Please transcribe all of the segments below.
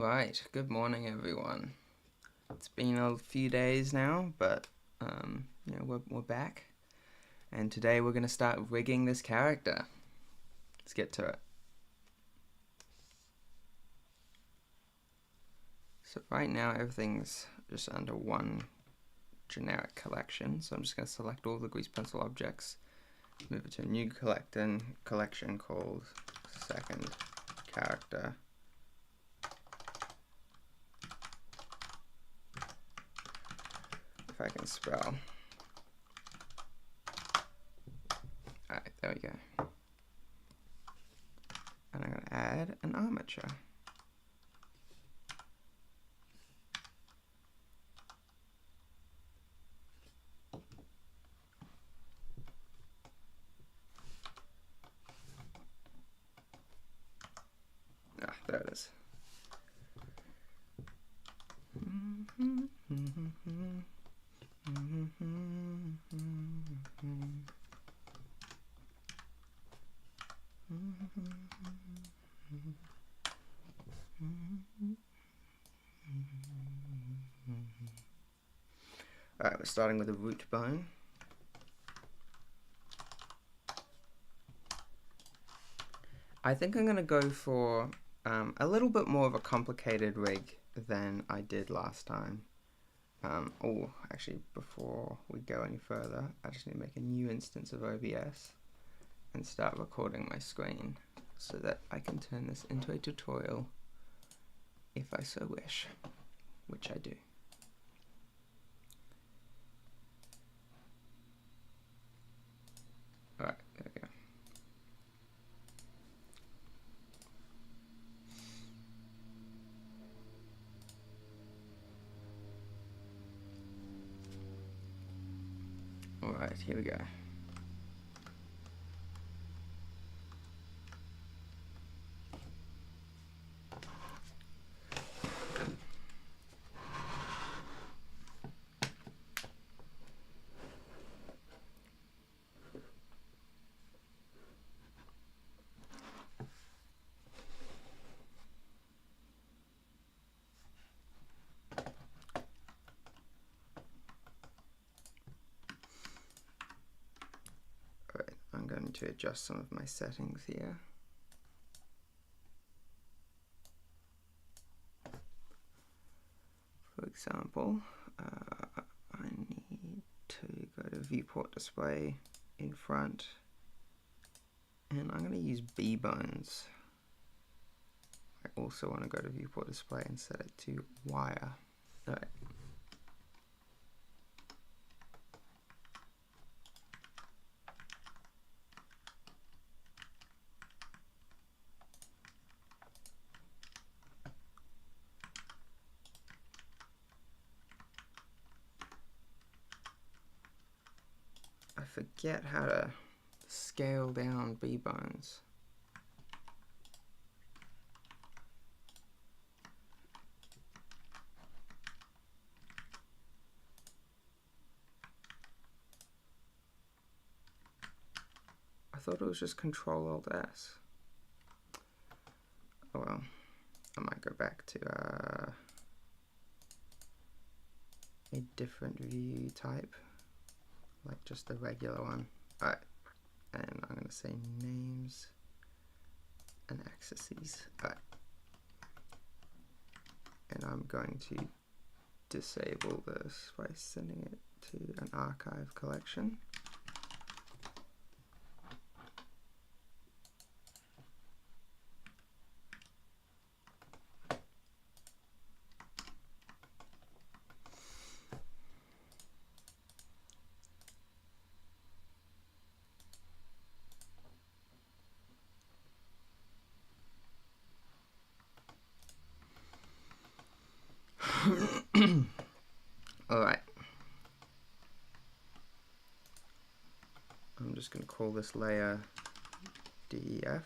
Right, good morning everyone. It's been a few days now, but we're back, and today we're going to start rigging this character. Let's get to it. So right now everything's just under one generic collection, so I'm just going to select all the grease pencil objects, move it to a new collection called second character. If I can spell. Alright, there we go. And I'm going to add an armature. Ah, there it is. Alright, we're starting with a root bone. I think I'm going to go for a little bit more of a complicated rig than I did last time. Oh, actually, before we go any further, I just need to make a new instance of OBS and start recording my screen so that I can turn this into a tutorial if I so wish, which I do. Alright, there we go. Alright, here we go. Alright, I'm going to adjust some of my settings here. For example, I need to go to viewport display in front, and I'm going to use B bones. I also want to go to viewport display and set it to wire. Alright. I forget how to scale down B bones. I thought it was just Control-Alt-S. Oh well, I might go back to a different view type, like just the regular one. Alright, and I'm going to say names and axes. Alright, and I'm going to disable this by sending it to an archive collection. Alright. I'm just going to call this layer DEF.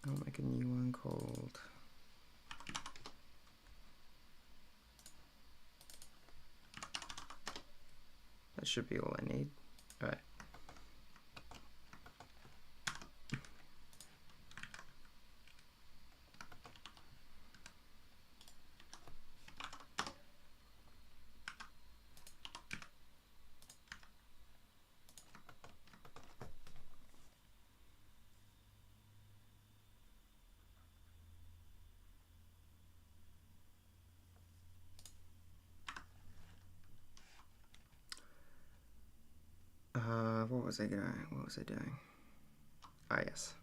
I'll make a new one called that should be all I need. All right. What was I doing? What was I doing? Ah, yes.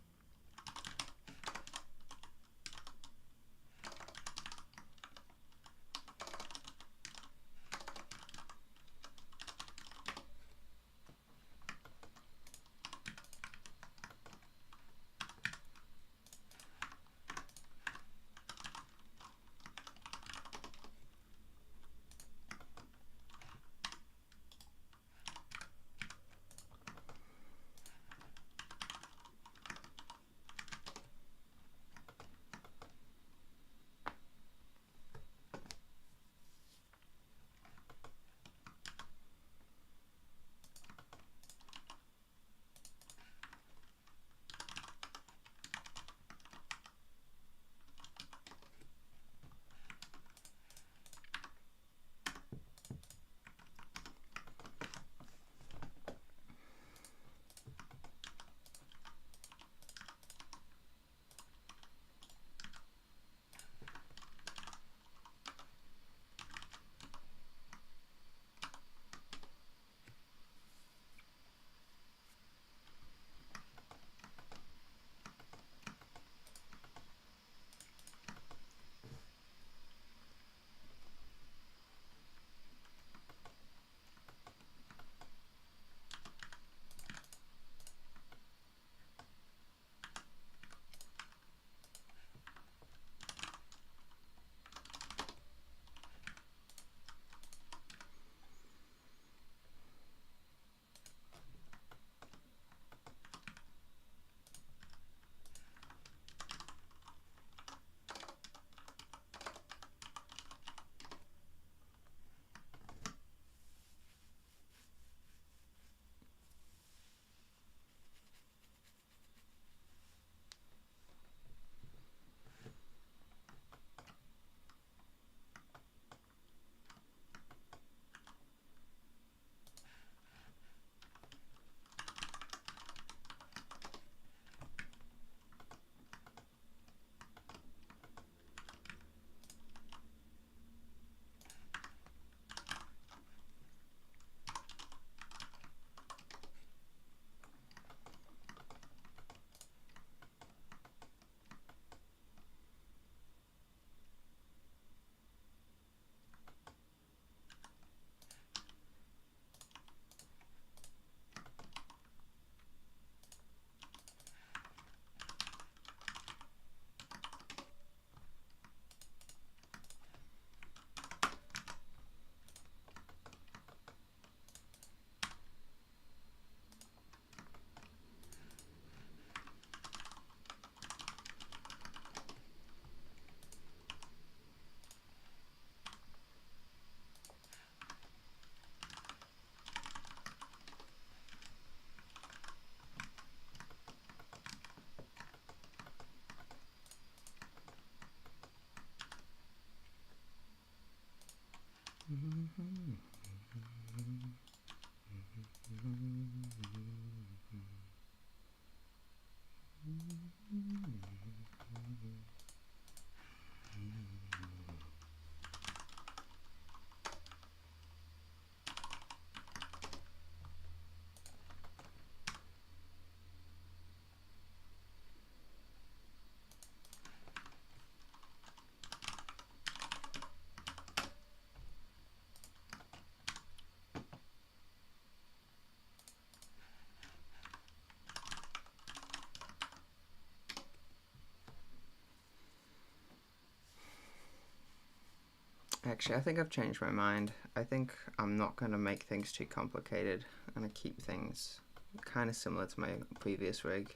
Actually, I think I've changed my mind. I think I'm not going to make things too complicated. I'm going to keep things kind of similar to my previous rig.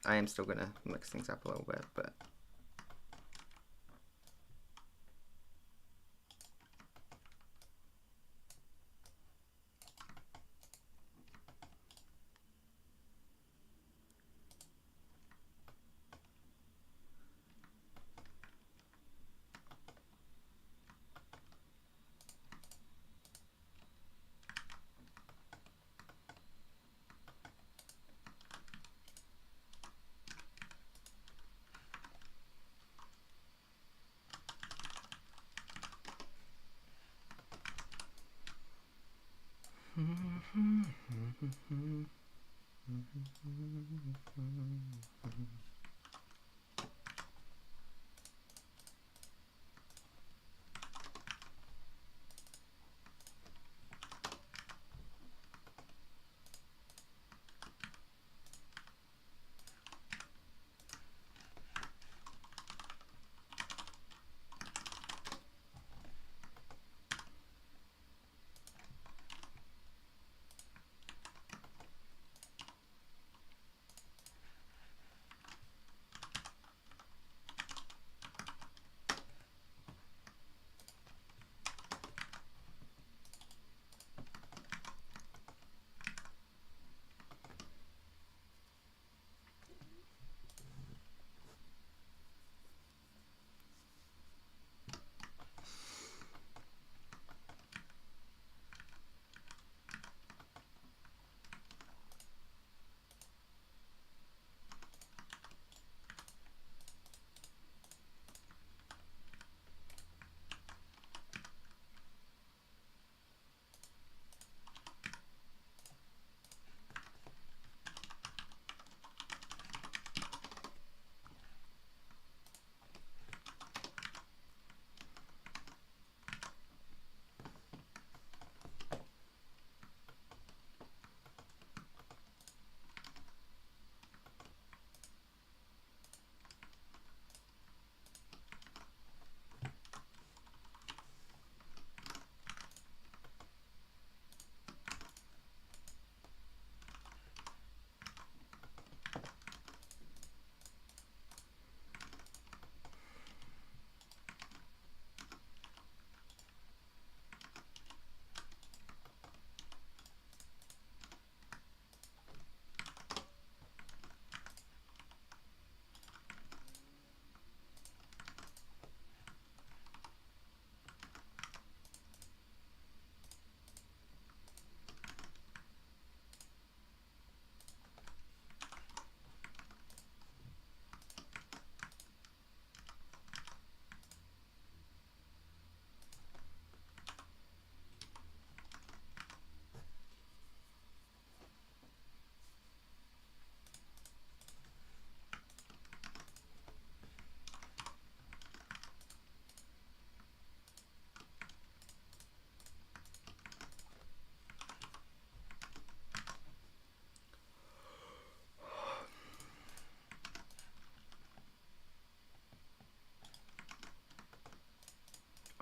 I am still gonna mix things up a little bit, but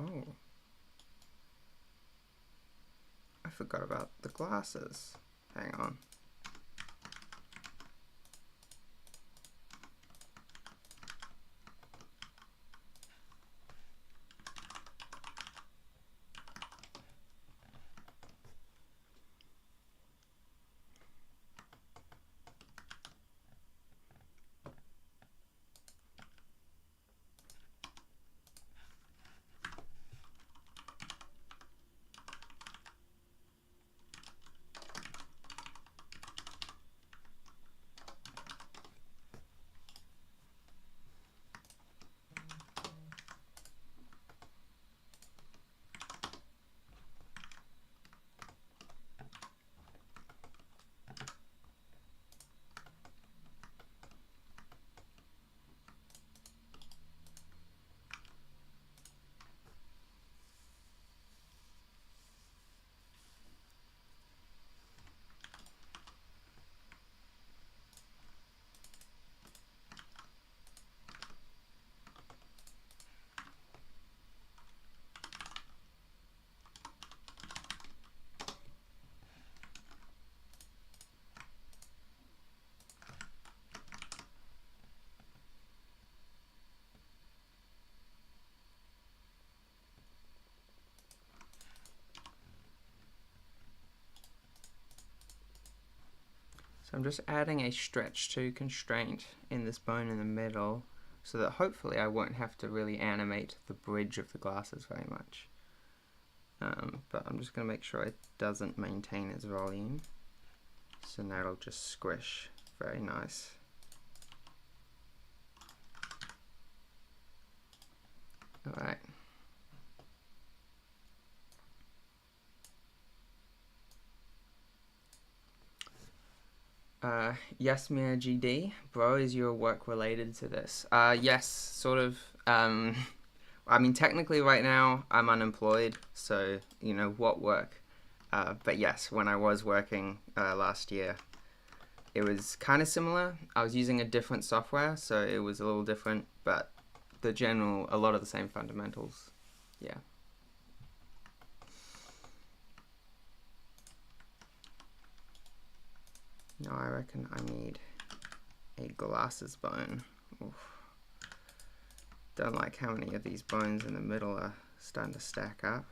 oh, I forgot about the glasses. Hang on. So I'm just adding a stretch to constraint in this bone in the middle so that hopefully I won't have to really animate the bridge of the glasses very much. But I'm just going to make sure it doesn't maintain its volume. So now it'll just squish. Very nice. Alright. Yes, Mia GD, bro, is your work related to this? Yes, sort of. I mean, technically right now I'm unemployed, so, you know, what work? But yes, when I was working last year, it was kind of similar. I was using a different software, so it was a little different, but a lot of the same fundamentals, yeah. Now I reckon I need a glasses bone. Oof. Don't like how many of these bones in the middle are starting to stack up.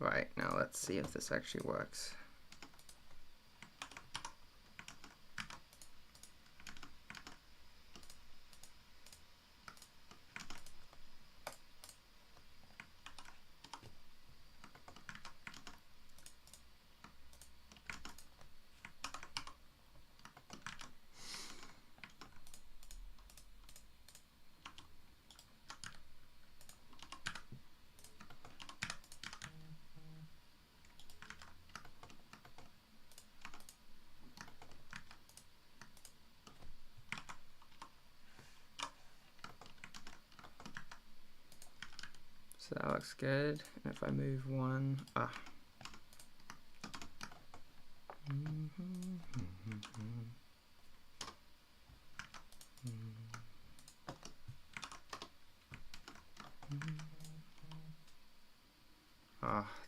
Right, now let's see if this actually works. So that looks good. And if I move one, oh,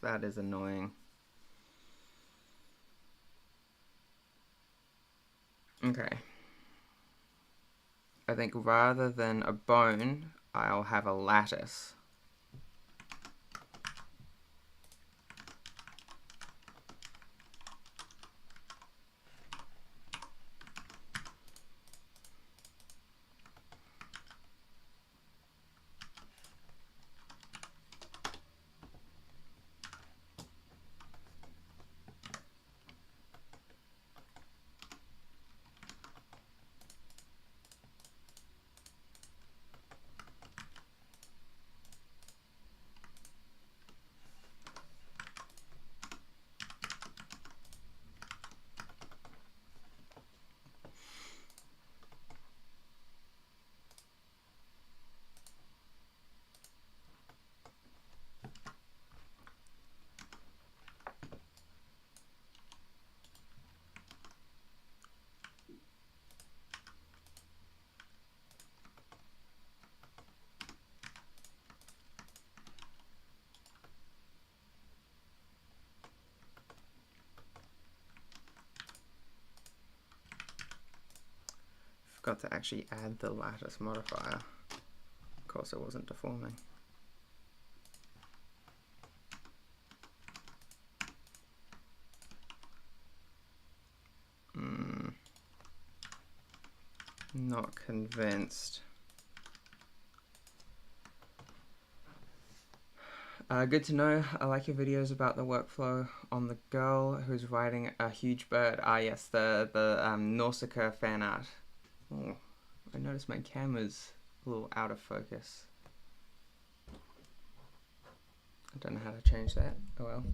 that is annoying. Okay. I think rather than a bone, I'll have a lattice. Forgot to actually add the lattice modifier. Of course it wasn't deforming. Not convinced. Good to know. I like your videos about the workflow on the girl who's riding a huge bird. Ah yes, the Nausicaa fan art. Oh, I noticed my camera's a little out of focus. I don't know how to change that. Oh well.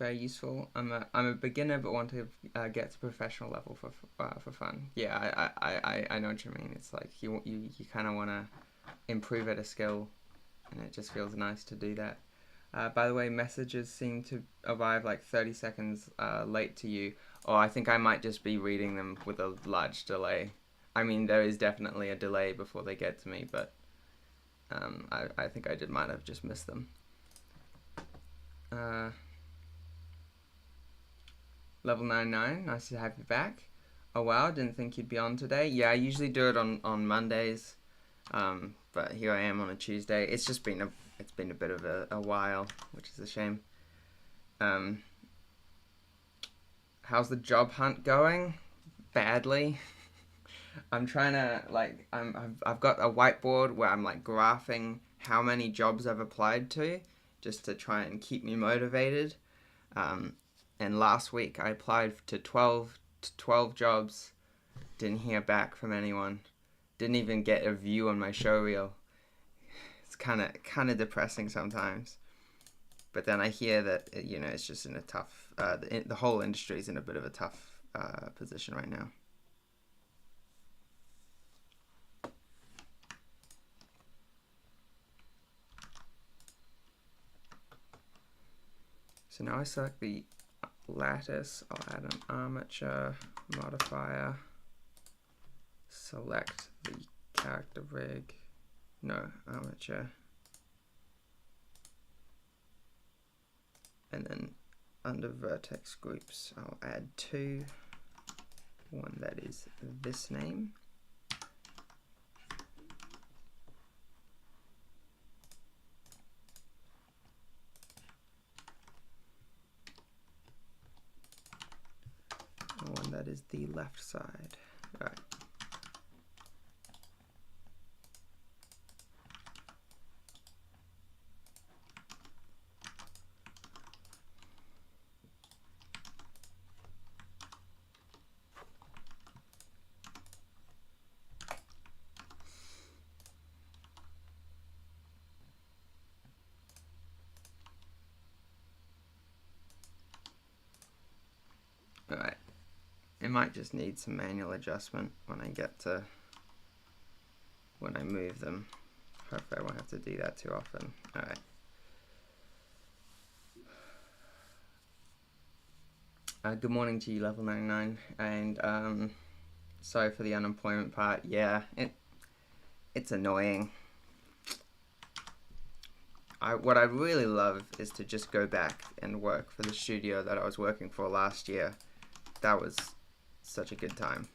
very useful. I'm a beginner but want to get to professional level for fun. Yeah, I know what you mean. It's like you kind of want to improve at a skill, and it just feels nice to do that. By the way, messages seem to arrive like 30 seconds late to you, or I think I might just be reading them with a large delay. I mean, there is definitely a delay before they get to me, but I think might have just missed them. Level 99, nice to have you back. Oh wow, didn't think you'd be on today. Yeah, I usually do it on Mondays, but here I am on a Tuesday. It's just been a bit of a while, which is a shame. How's the job hunt going? Badly. I'm trying to I've got a whiteboard where I'm like graphing how many jobs I've applied to, just to try and keep me motivated. And last week I applied to 12 jobs, didn't hear back from anyone, didn't even get a view on my show reel. It's kind of depressing sometimes. But then I hear that it's just in a tough. The whole industry is in a bit of a tough position right now. So now I select the lattice. I'll add an armature modifier. Select the character rig. No, armature. And then under vertex groups, I'll add 2. One that is this name. And one that is the left side. All right. Alright, it might just need some manual adjustment when I move them. Hopefully I won't have to do that too often. Alright. Good morning to you, level 99, and sorry for the unemployment part. Yeah, it's annoying. What I really love is to just go back and work for the studio that I was working for last year. That was such a good time.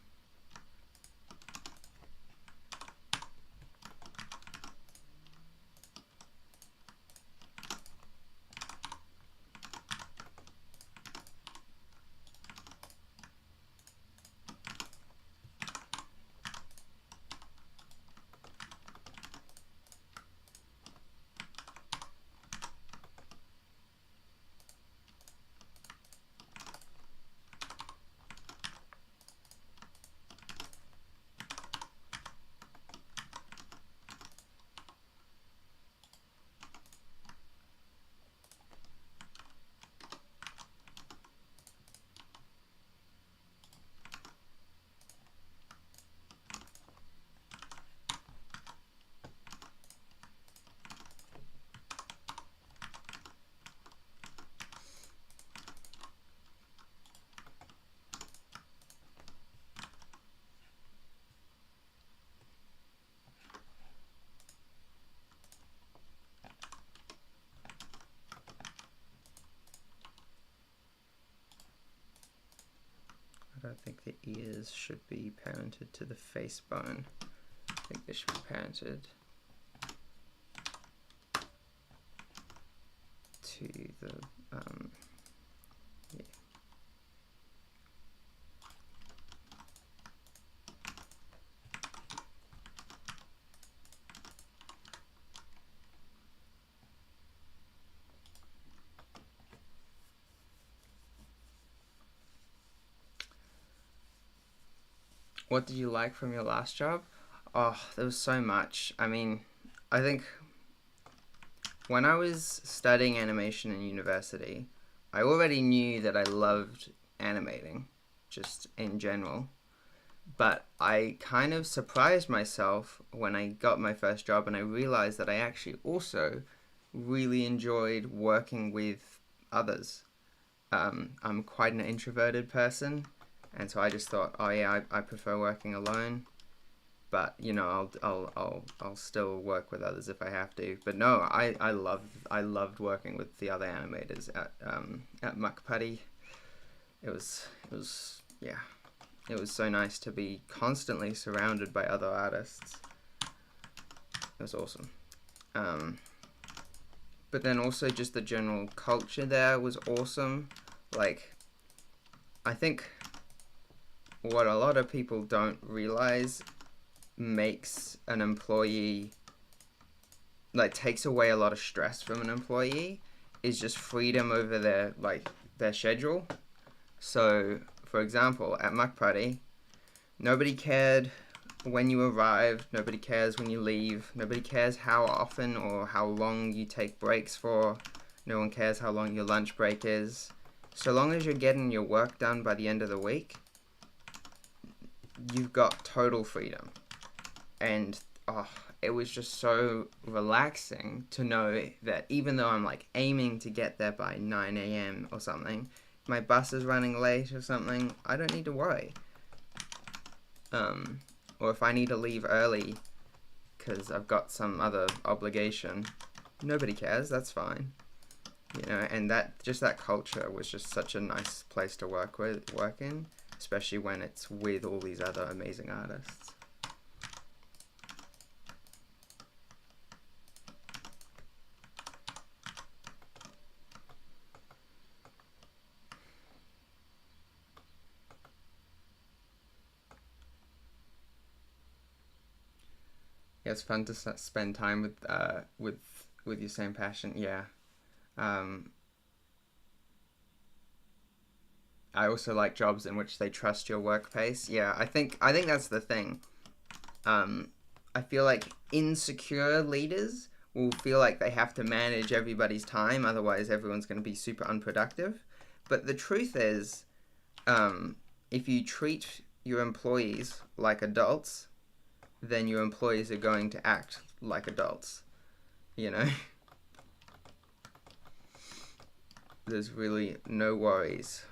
I don't think the ears should be parented to the face bone. I think they should be parented to the yeah. What did you like from your last job? Oh, there was so much. I mean, I think when I was studying animation in university, I already knew that I loved animating, just in general. But I kind of surprised myself when I got my first job and I realized that I actually also really enjoyed working with others. I'm quite an introverted person, and so I just thought, oh yeah, I prefer working alone. But you know, I'll still work with others if I have to. But no, I loved working with the other animators at Muck Putty. It was yeah, it was so nice to be constantly surrounded by other artists. It was awesome. Um, but then also just the general culture there was awesome. Like, I think what a lot of people don't realize makes an employee, like, takes away a lot of stress from an employee is just freedom over their schedule. So, for example, at Muck Party, nobody cared when you arrive, nobody cares when you leave, nobody cares how often or how long you take breaks for, no one cares how long your lunch break is. So long as you're getting your work done by the end of the week, you've got total freedom. And it was just so relaxing to know that even though I'm like aiming to get there by 9 a.m. or something, if my bus is running late or something, I don't need to worry. Or if I need to leave early because I've got some other obligation, nobody cares, that's fine. You know, and that culture was just such a nice place to work in, especially when it's with all these other amazing artists. Yeah, it's fun to spend time with your same passion. Yeah. Um, I also like jobs in which they trust your work pace. Yeah, I think that's the thing. Um, I feel like insecure leaders will feel like they have to manage everybody's time, otherwise everyone's going to be super unproductive. But the truth is, um, if you treat your employees like adults, then your employees are going to act like adults. You know, there's really no worries.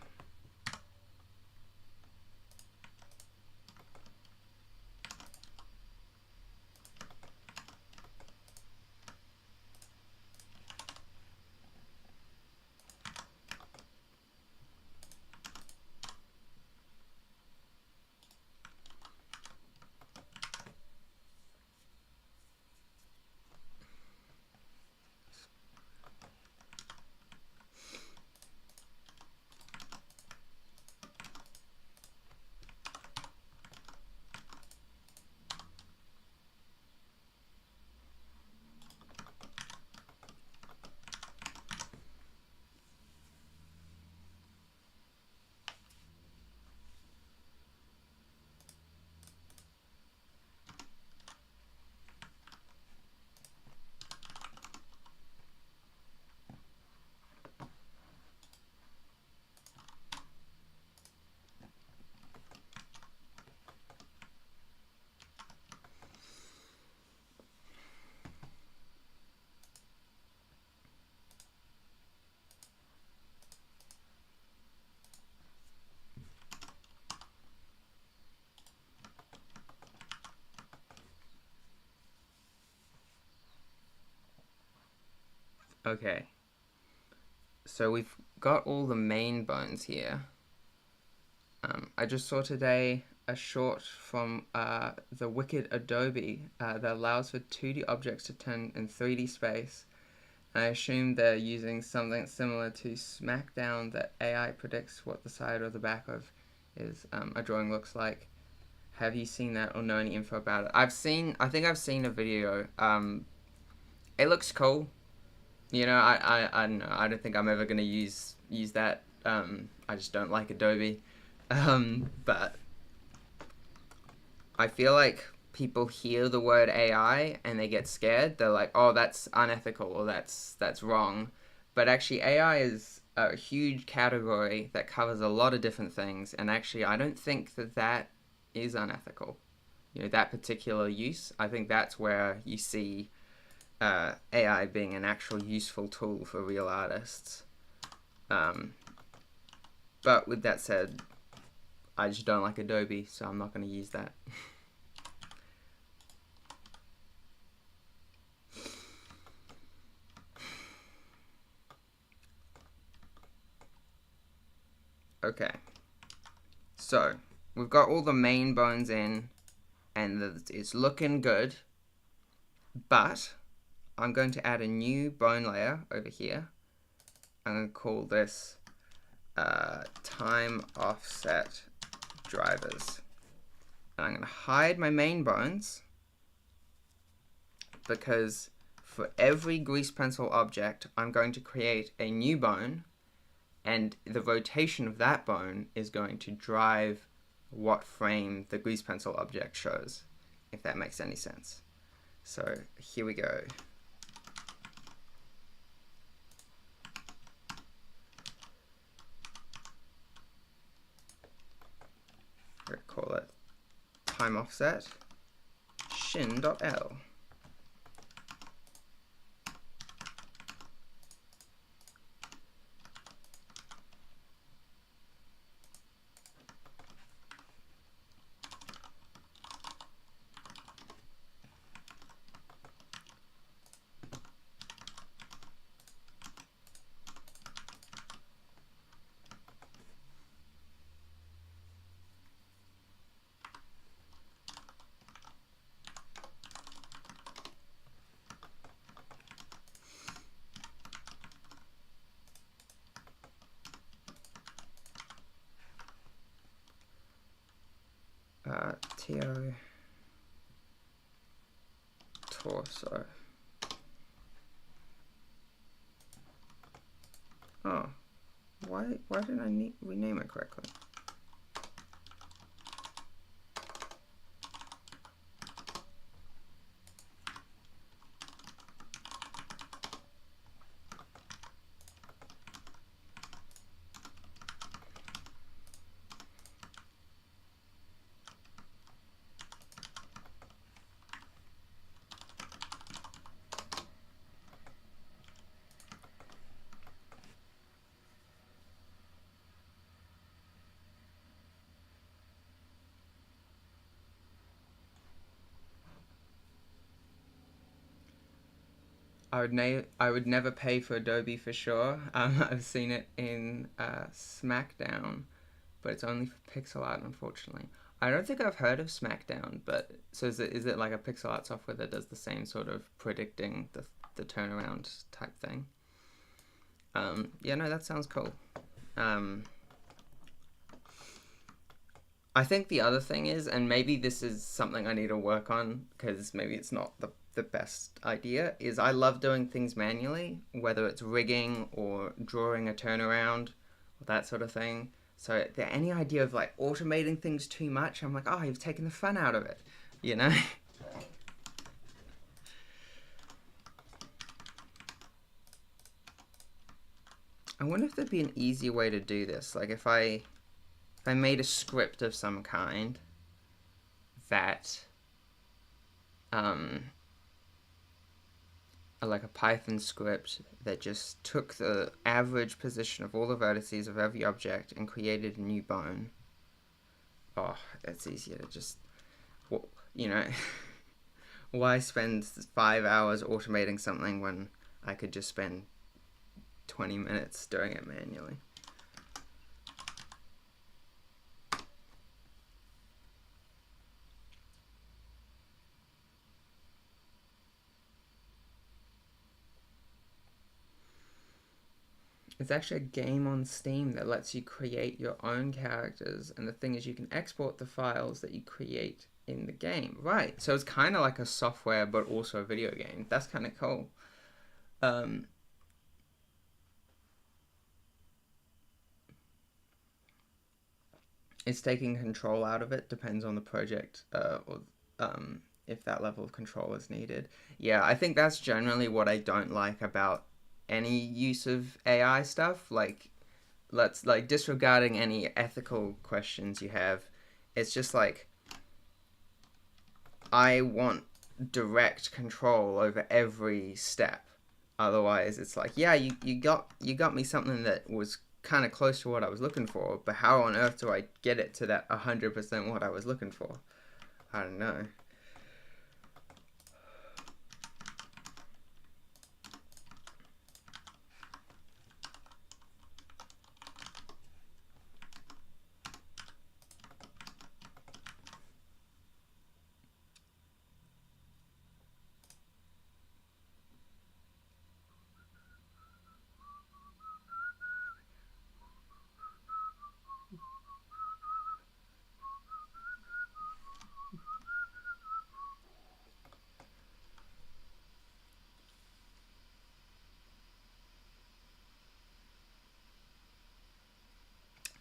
Okay, so we've got all the main bones here. I just saw today a short from the Wicked Adobe that allows for 2D objects to turn in 3D space. And I assume they're using something similar to Smackdown, that AI predicts what the side or the back of a drawing looks like. Have you seen that or know any info about it? I think I've seen a video. It looks cool. You know, I don't know. I don't think I'm ever gonna use that. I just don't like Adobe. But I feel like people hear the word AI and they get scared. They're like, "Oh, that's unethical or that's wrong." But actually, AI is a huge category that covers a lot of different things, and actually I don't think that that is unethical. You know, that particular use, I think that's where you see AI being an actual useful tool for real artists. Um, but with that said, I just don't like Adobe, so I'm not going to use that. Okay, so we've got all the main bones in, and it's looking good, but I'm going to add a new bone layer over here. I'm going to call this time offset drivers. And I'm going to hide my main bones, because for every grease pencil object, I'm going to create a new bone, and the rotation of that bone is going to drive what frame the grease pencil object shows, if that makes any sense. So here we go. We're going to call it time offset shin.l. TO torso. Oh, why didn't I rename it correctly? I would never pay for Adobe for sure. I've seen it in SmackDown, but it's only for pixel art, unfortunately. I don't think I've heard of SmackDown, but so is it like a pixel art software that does the same sort of predicting the turnaround type thing? Yeah, no, that sounds cool. I think the other thing is, and maybe this is something I need to work on, because maybe it's not the best idea, is I love doing things manually, whether it's rigging or drawing a turnaround, or that sort of thing. So any idea of like automating things too much, I'm like, oh, you've taken the fun out of it, you know? I wonder if there'd be an easier way to do this. Like if I made a script of some kind that like a Python script that just took the average position of all the vertices of every object and created a new bone. Oh, it's easier to just, you know, why spend 5 hours automating something when I could just spend 20 minutes doing it manually? It's actually a game on Steam that lets you create your own characters, and the thing is you can export the files that you create in the game. Right, so it's kind of like a software but also a video game. That's kind of cool. It's taking control out of it, depends on the project, or if that level of control is needed. Yeah, I think that's generally what I don't like about any use of AI stuff. Like, let's like disregarding any ethical questions you have. It's just like I want direct control over every step. Otherwise, it's like, yeah, you got me something that was kind of close to what I was looking for, but how on earth do I get it to that 100% what I was looking for? I don't know.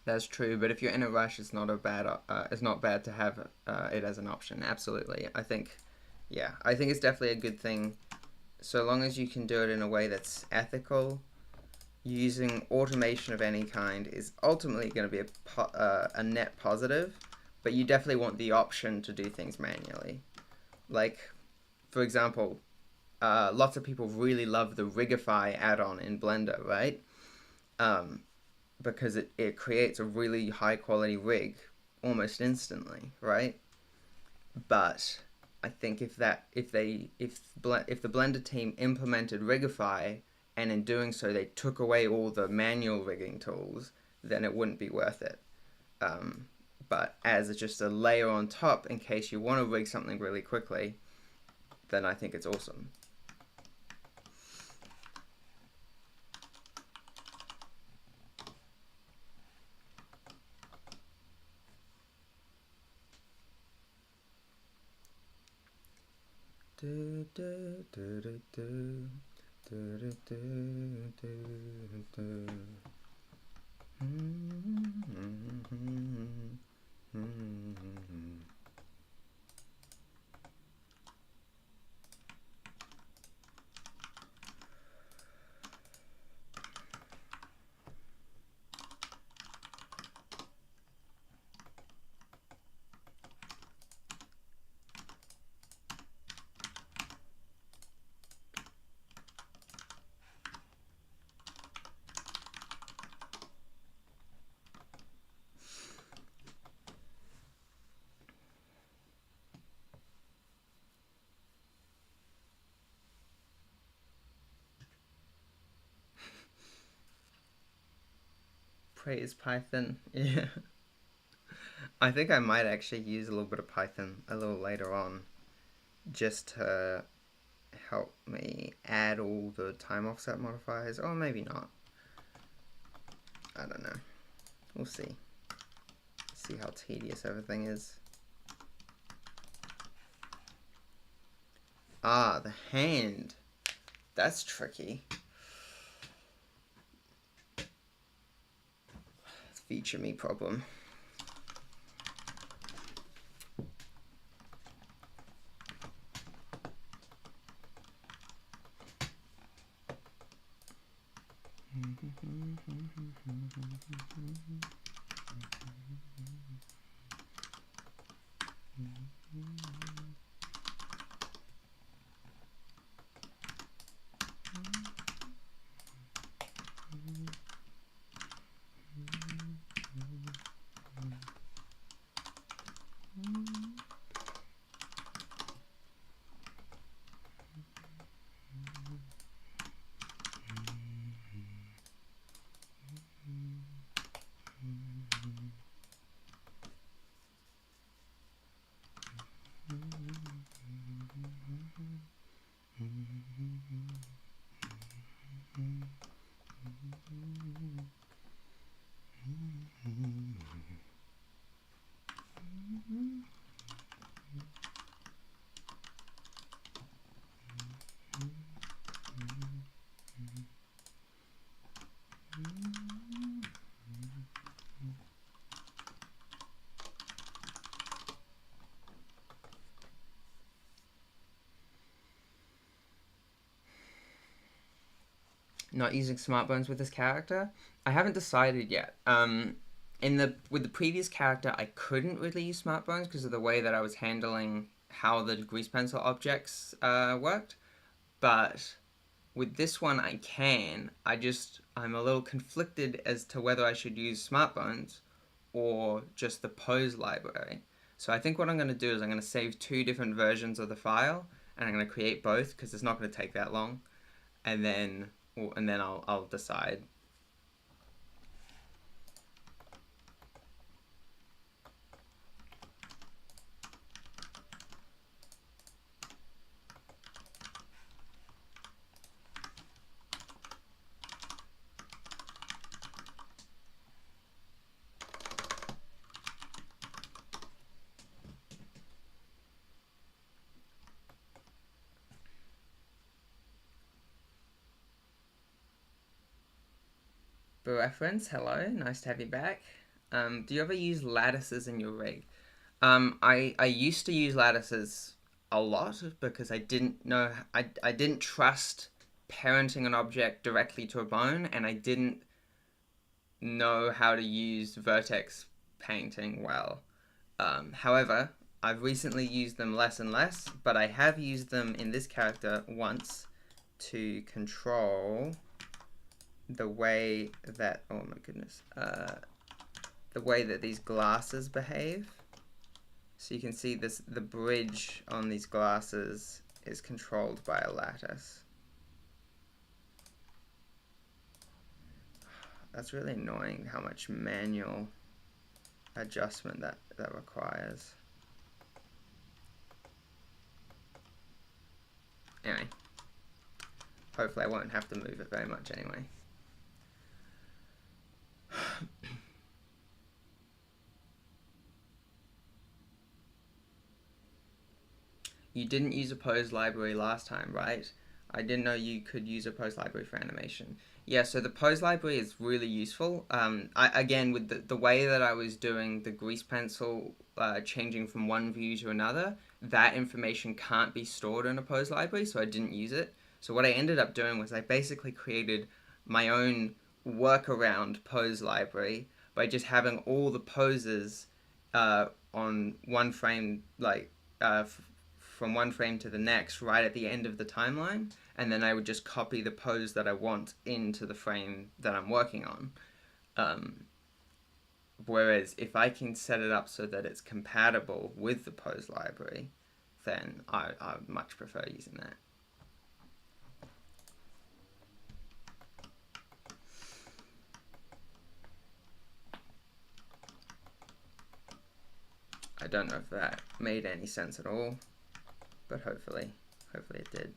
That's true, but if you're in a rush, it's not bad to have it as an option. Absolutely, I think, yeah, I think it's definitely a good thing, so long as you can do it in a way that's ethical. Using automation of any kind is ultimately going to be a net positive, but you definitely want the option to do things manually. Like, for example, lots of people really love the Rigify add-on in Blender, right? Um, because it creates a really high quality rig almost instantly, right? But I think if the Blender team implemented Rigify and in doing so they took away all the manual rigging tools, then it wouldn't be worth it. Um, but as just a layer on top in case you want to rig something really quickly, then I think it's awesome. Do, do, do, do, do. Do, do, do, do, do. Praise Python. Yeah. I think I might actually use a little bit of Python a little later on just to help me add all the time offset modifiers, or maybe not. I don't know. We'll see. See how tedious everything is. Ah, the hand. That's tricky. It's feature me problem. not using smart bones with this character. I haven't decided yet. With the previous character, I couldn't really use smart bones because of the way that I was handling how the grease pencil objects worked. But with this one, I can. I'm a little conflicted as to whether I should use smart bones or just the pose library. So I think what I'm going to do is I'm going to save two different versions of the file, and I'm going to create both because it's not going to take that long, and then I'll decide. Reference, hello, nice to have you back. Do you ever use lattices in your rig? I used to use lattices a lot because I didn't know, I didn't trust parenting an object directly to a bone, and I didn't know how to use vertex painting well. However, I've recently used them less and less, but I have used them in this character once to control the way that, oh my goodness, the way that these glasses behave. So you can see the bridge on these glasses is controlled by a lattice. That's really annoying how much manual adjustment that requires. Anyway, hopefully I won't have to move it very much anyway. You didn't use a pose library last time, right? I didn't know you could use a pose library for animation. Yeah, so the pose library is really useful. Again, with the way that I was doing the grease pencil, changing from one view to another, that information can't be stored in a pose library, so I didn't use it. So what I ended up doing was I basically created my own workaround pose library by just having all the poses on one frame, like from one frame to the next right at the end of the timeline, and then I would just copy the pose that I want into the frame that I'm working on. Whereas if I can set it up so that it's compatible with the pose library, then I much prefer using that. I don't know if that made any sense at all, but hopefully it did.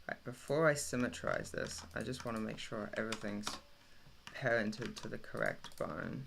Right, before I symmetrize this, I just want to make sure everything's parented to the correct bone.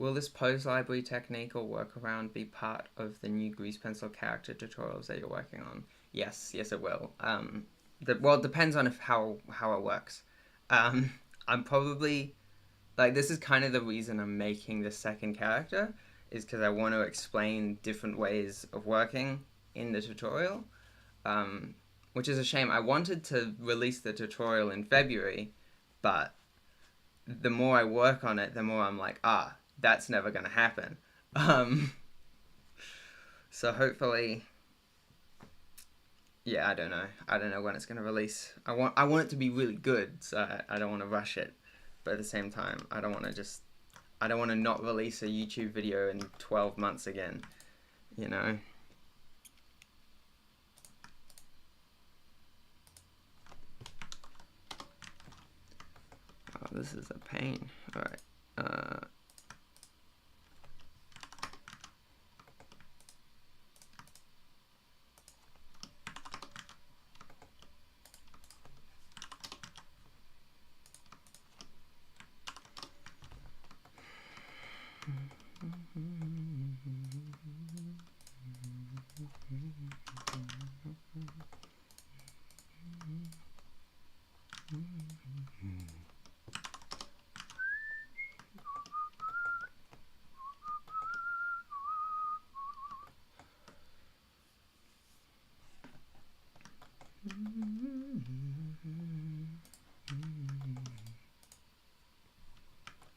will this pose library technique or workaround be part of the new grease pencil character tutorials that you're working on? Yes, it will. Well, it depends on how it works. I'm probably, like, this is kind of the reason I'm making the second character, is because I want to explain different ways of working in the tutorial, which is a shame. I wanted to release the tutorial in February, but the more I work on it, the more I'm like, that's never going to happen. So hopefully, yeah, I don't know when it's going to release. I want it to be really good, so I don't want to rush it. But at the same time, I don't want to not release a YouTube video in 12 months again, you know? Oh, this is a pain. All right.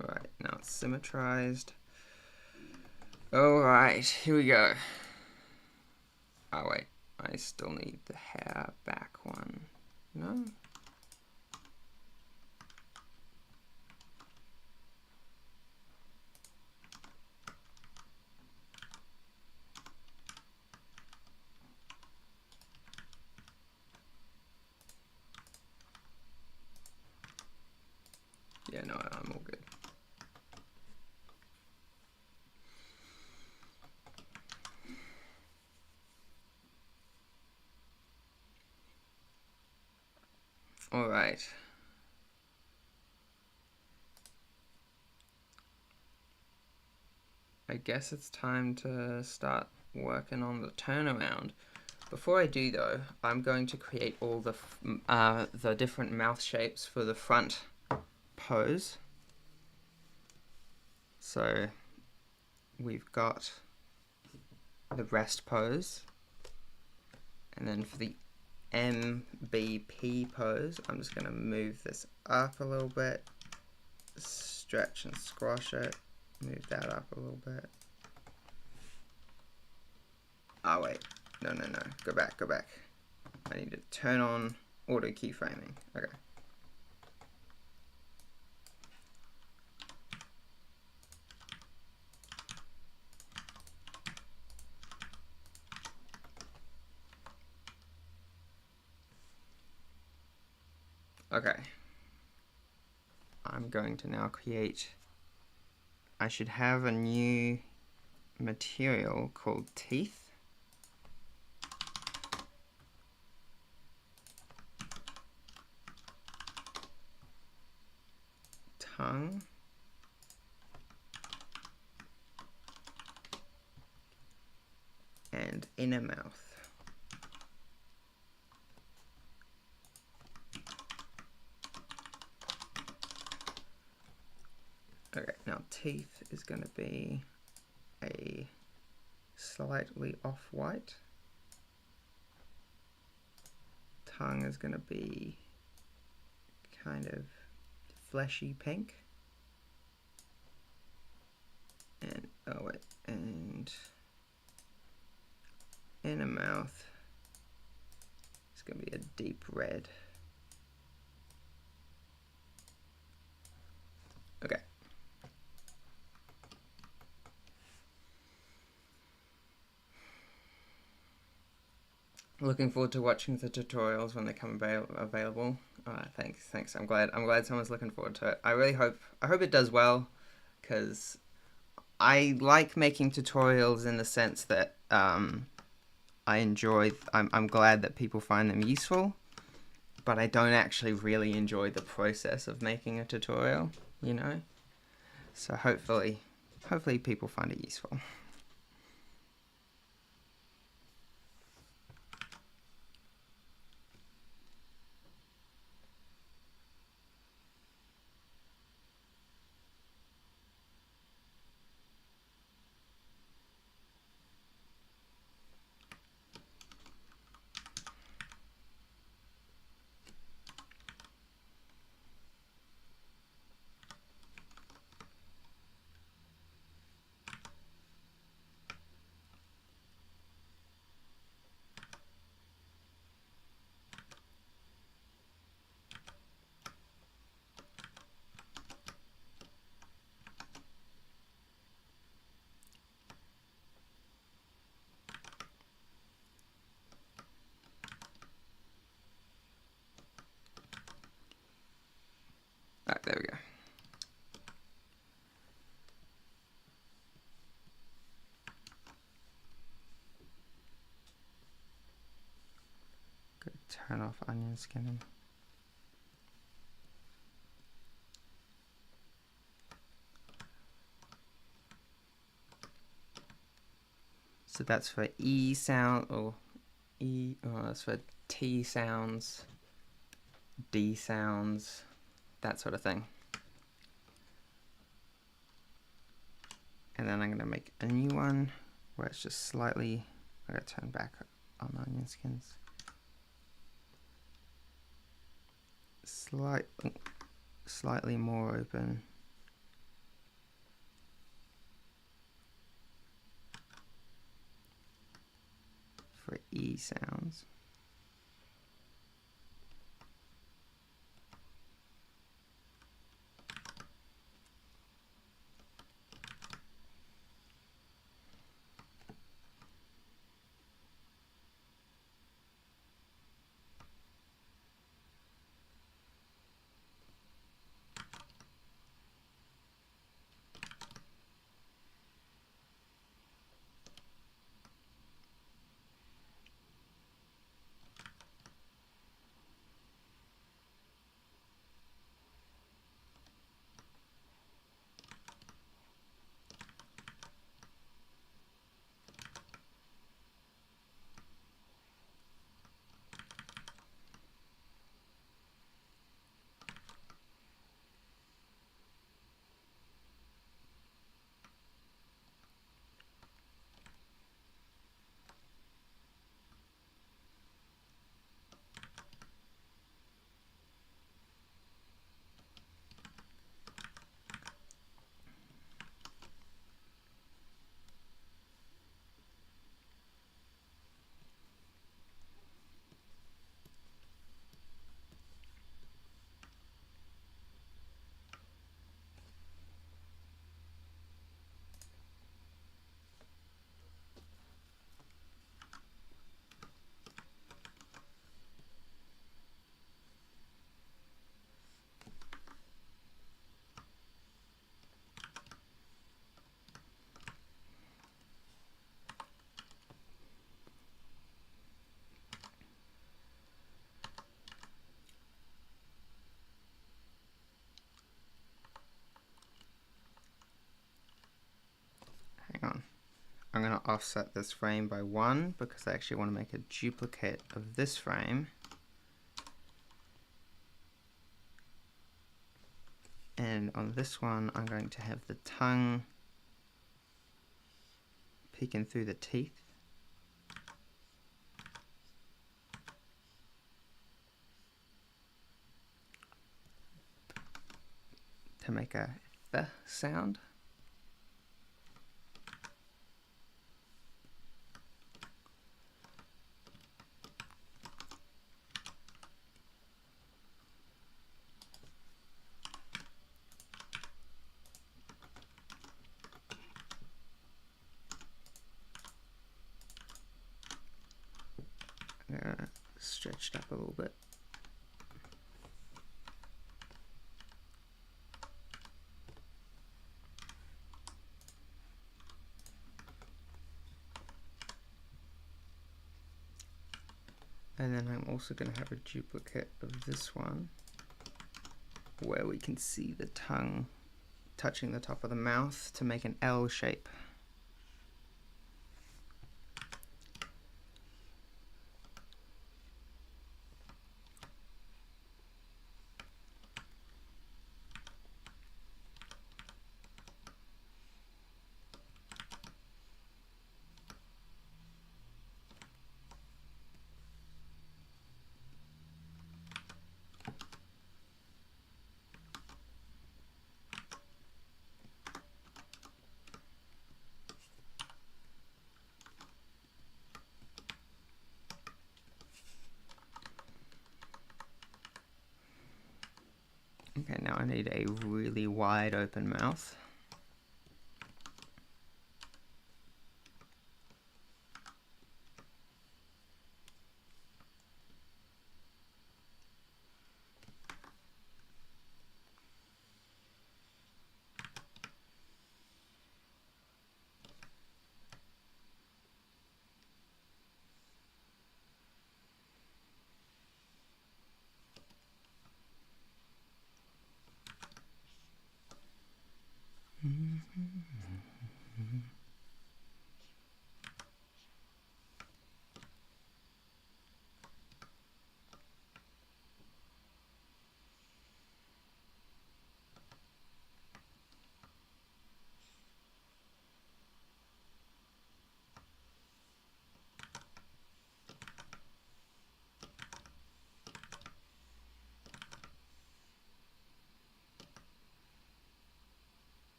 Alright, now it's symmetrized. Alright, here we go. Oh wait, I still need the hair back one. No? Yeah, no, I'm all good. All right. I guess it's time to start working on the turnaround. Before I do though, I'm going to create all the different mouth shapes for the front pose. So we've got the rest pose, and then for the MBP pose, I'm just going to move this up a little bit, stretch and squash it, move that up a little bit. Oh wait, no, go back. I need to turn on auto keyframing. Okay. Okay. I'm going to now create, I should have a new material called teeth. Tongue. And inner mouth. Okay, now teeth is going to be a slightly off-white. Tongue is going to be kind of fleshy pink. And, oh wait, and inner mouth is going to be a deep red. Okay. Looking forward to watching the tutorials when they come available. Thanks. I'm glad someone's looking forward to it. I hope it does well, because I like making tutorials in the sense that I'm glad that people find them useful, but I don't actually really enjoy the process of making a tutorial, you know? So hopefully hopefully people find it useful. Alright, there we go. Go turn off onion skinning. So that's for E sound, or E, that's for T sounds, D sounds, that sort of thing. And then I'm going to make a new one where it's just slightly, I gotta turn back on the onion skins. Slightly more open. For E sounds. Hang on. I'm going to offset this frame by 1 because I actually want to make a duplicate of this frame. And on this one, I'm going to have the tongue peeking through the teeth. To make a th sound. Stretched up a little bit. And then I'm also going to have a duplicate of this one where we can see the tongue touching the top of the mouth to make an L shape. Okay, now I need a really wide open mouth.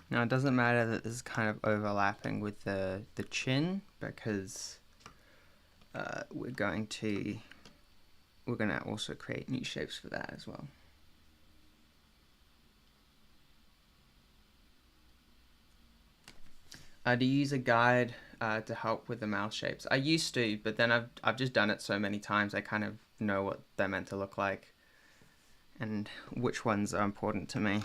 Now it doesn't matter that this is kind of overlapping with the chin, because we're going to also create new shapes for that as well. Do you use a guide to help with the mouth shapes? I used to, but then I've just done it so many times I kind of know what they're meant to look like and which ones are important to me.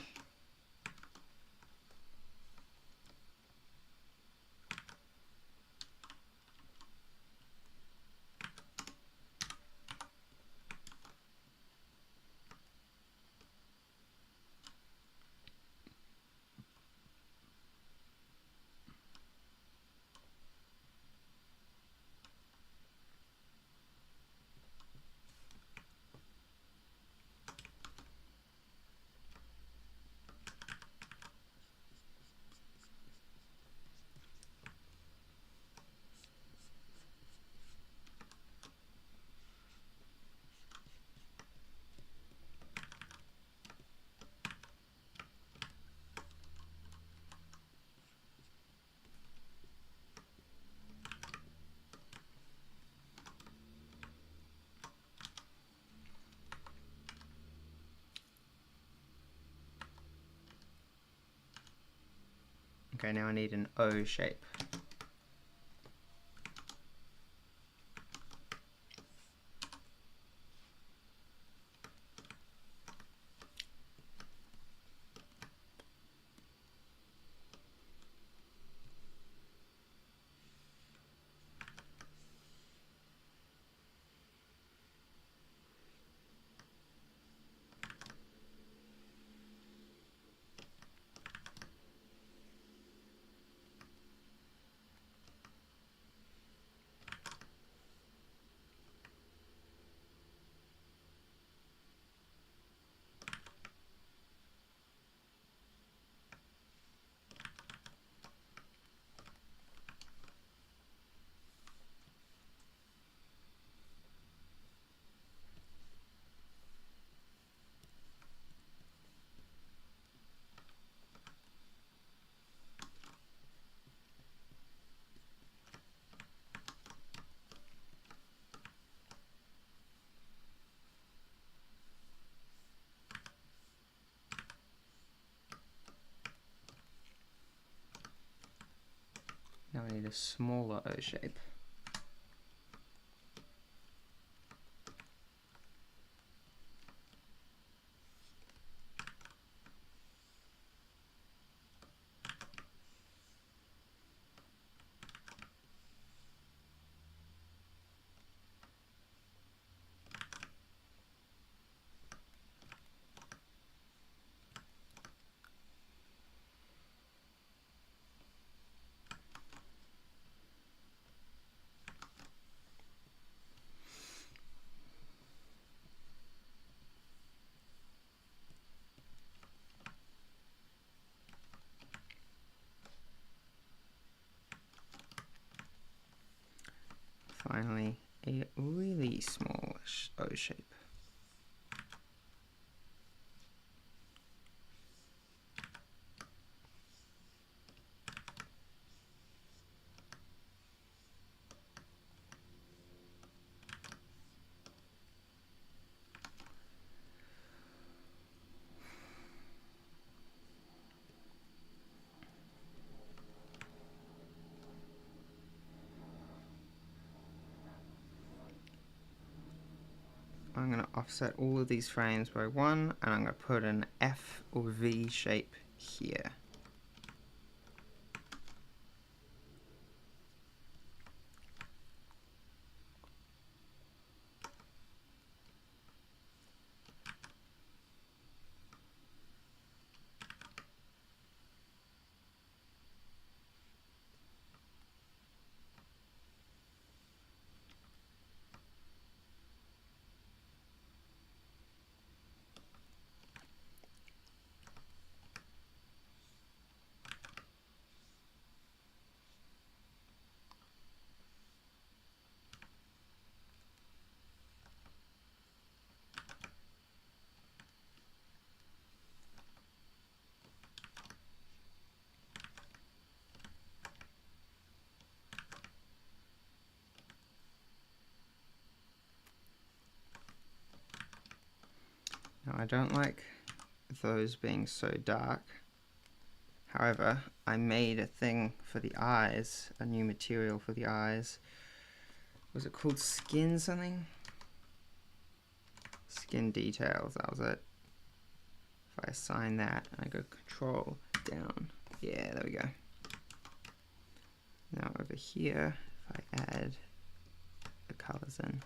Okay, now I need an O shape. Now I need a smaller O shape. Finally, a really small O shape. I'm going to offset all of these frames by 1, and I'm going to put an F or V shape here. Now I don't like those being so dark. However, I made a thing for the eyes, a new material for the eyes. Was it called skin something? Skin details, that was it. If I assign that, I go control down. Yeah, there we go. Now over here, if I add the colors in.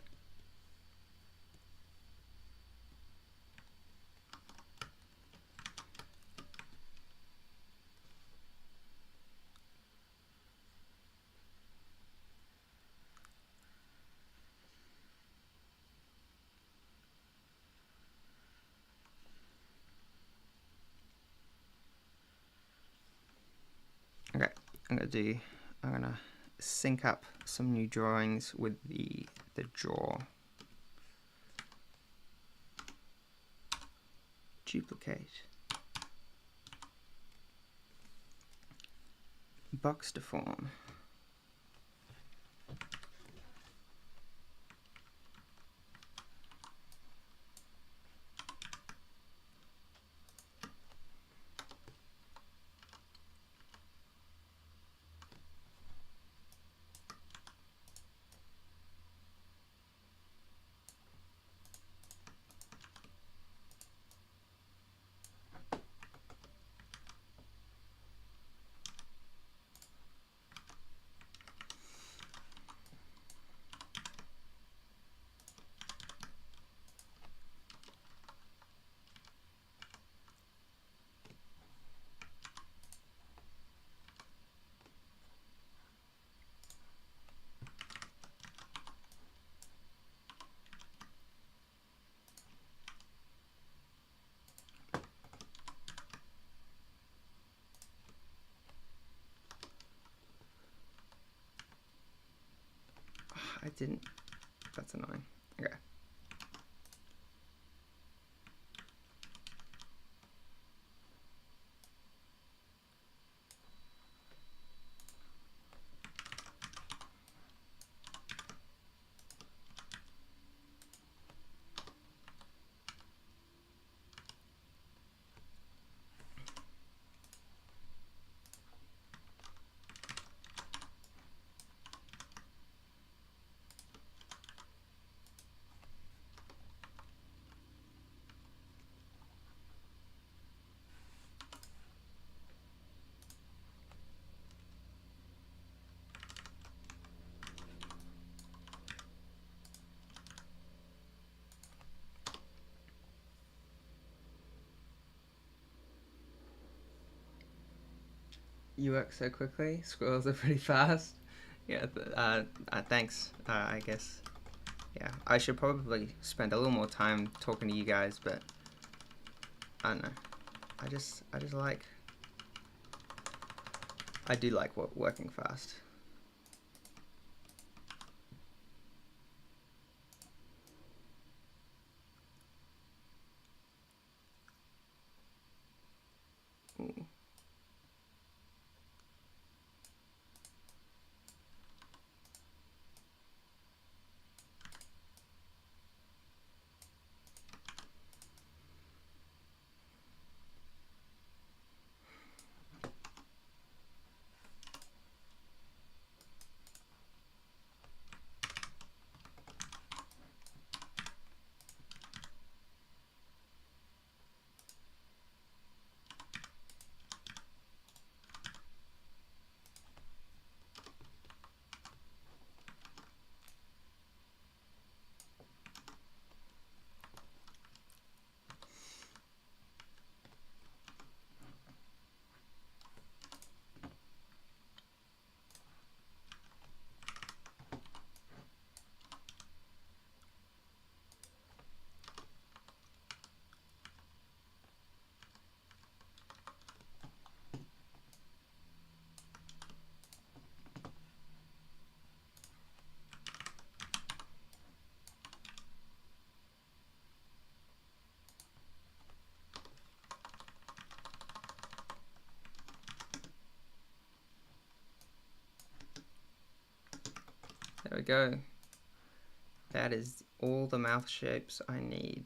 Okay, I'm gonna sync up some new drawings with the jaw. Duplicate. Box deform. I didn't, that's annoying. Okay. You work so quickly. Squirrels are pretty fast. Yeah. Thanks. I guess. Yeah. I should probably spend a little more time talking to you guys, but I don't know. I just like. I do like working fast. Ooh. There we go. That is all the mouth shapes I need.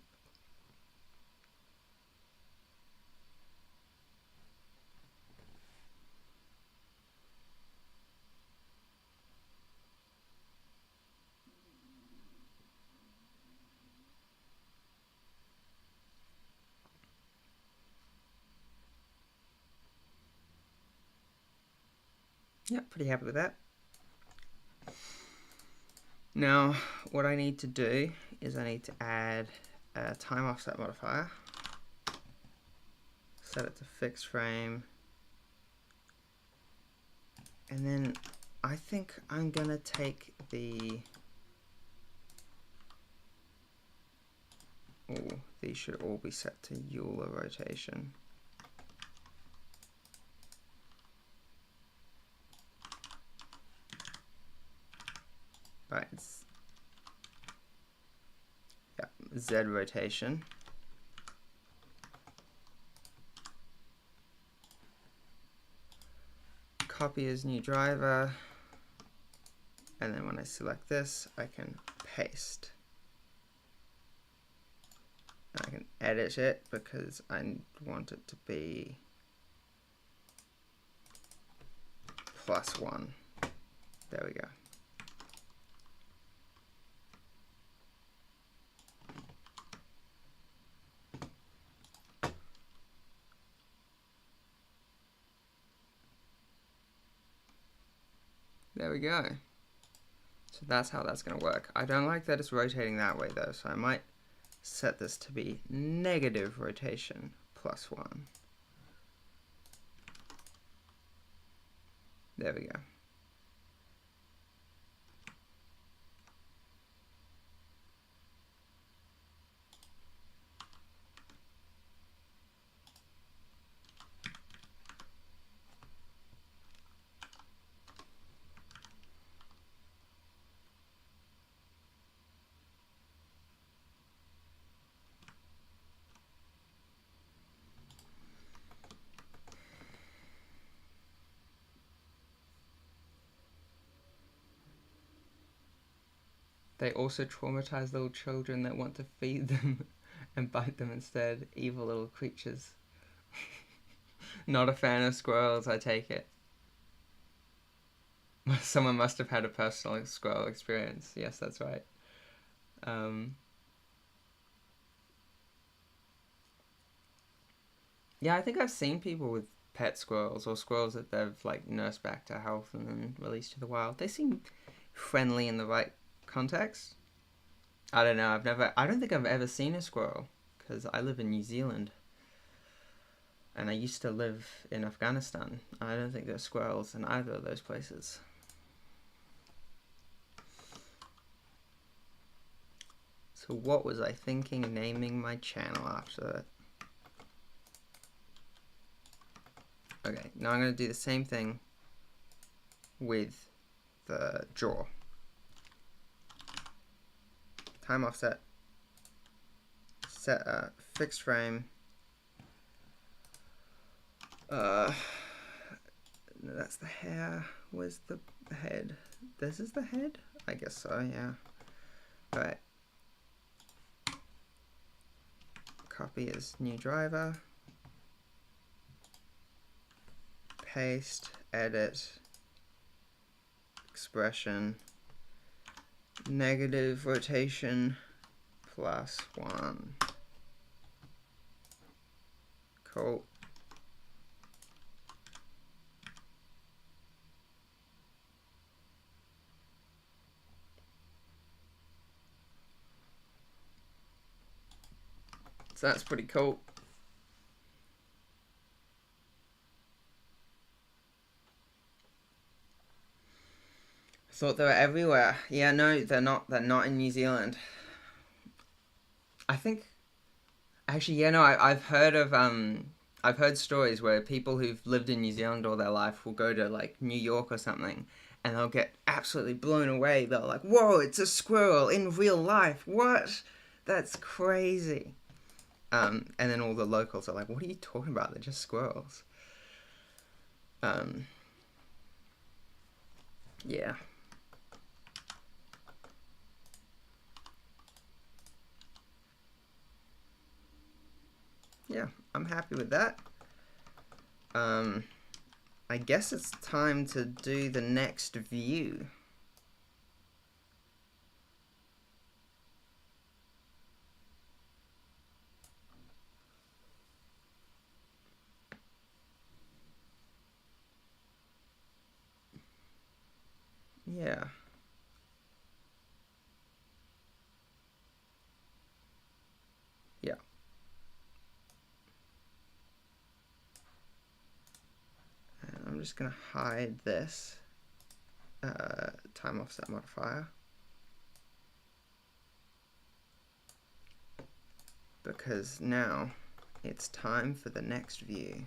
Yeah, pretty happy with that. Now, what I need to do is I need to add a time offset modifier. Set it to fixed frame. And then I think I'm gonna take the... Oh, these should all be set to Euler rotation. Right, yeah, Z rotation. Copy as new driver. And then when I select this, I can paste. And I can edit it because I want it to be +1. There we go. There we go. So that's how that's going to work. I don't like that it's rotating that way though, so I might set this to be negative rotation +1. There we go. They also traumatize little children that want to feed them and bite them instead. Evil little creatures. Not a fan of squirrels, I take it. Someone must have had a personal squirrel experience. Yes, that's right. Yeah, I think I've seen people with pet squirrels or squirrels that they've like nursed back to health and then released to the wild. They seem friendly in the right context. I don't know. I don't think I've ever seen a squirrel because I live in New Zealand, and I used to live in Afghanistan. I don't think there's squirrels in either of those places. So what was I thinking naming my channel after that? Okay, now I'm going to do the same thing with the jaw. Time offset, set a fixed frame. That's the hair. Where's the head? This is the head? I guess so, yeah. Alright. Copy as new driver. Paste, edit, expression, negative rotation +1. Cool. So that's pretty cool. Thought they were everywhere. Yeah, no, they're not. They're not in New Zealand. I think. Actually, yeah, no, I've heard of I've heard stories where people who've lived in New Zealand all their life will go to like New York or something, and they'll get absolutely blown away. They're like, "Whoa, it's a squirrel in real life! What? That's crazy!" And then all the locals are like, "What are you talking about? They're just squirrels." Yeah. Yeah, I'm happy with that. I guess it's time to do the next view. Yeah. Yeah. And I'm just going to hide this time offset modifier, because now it's time for the next view.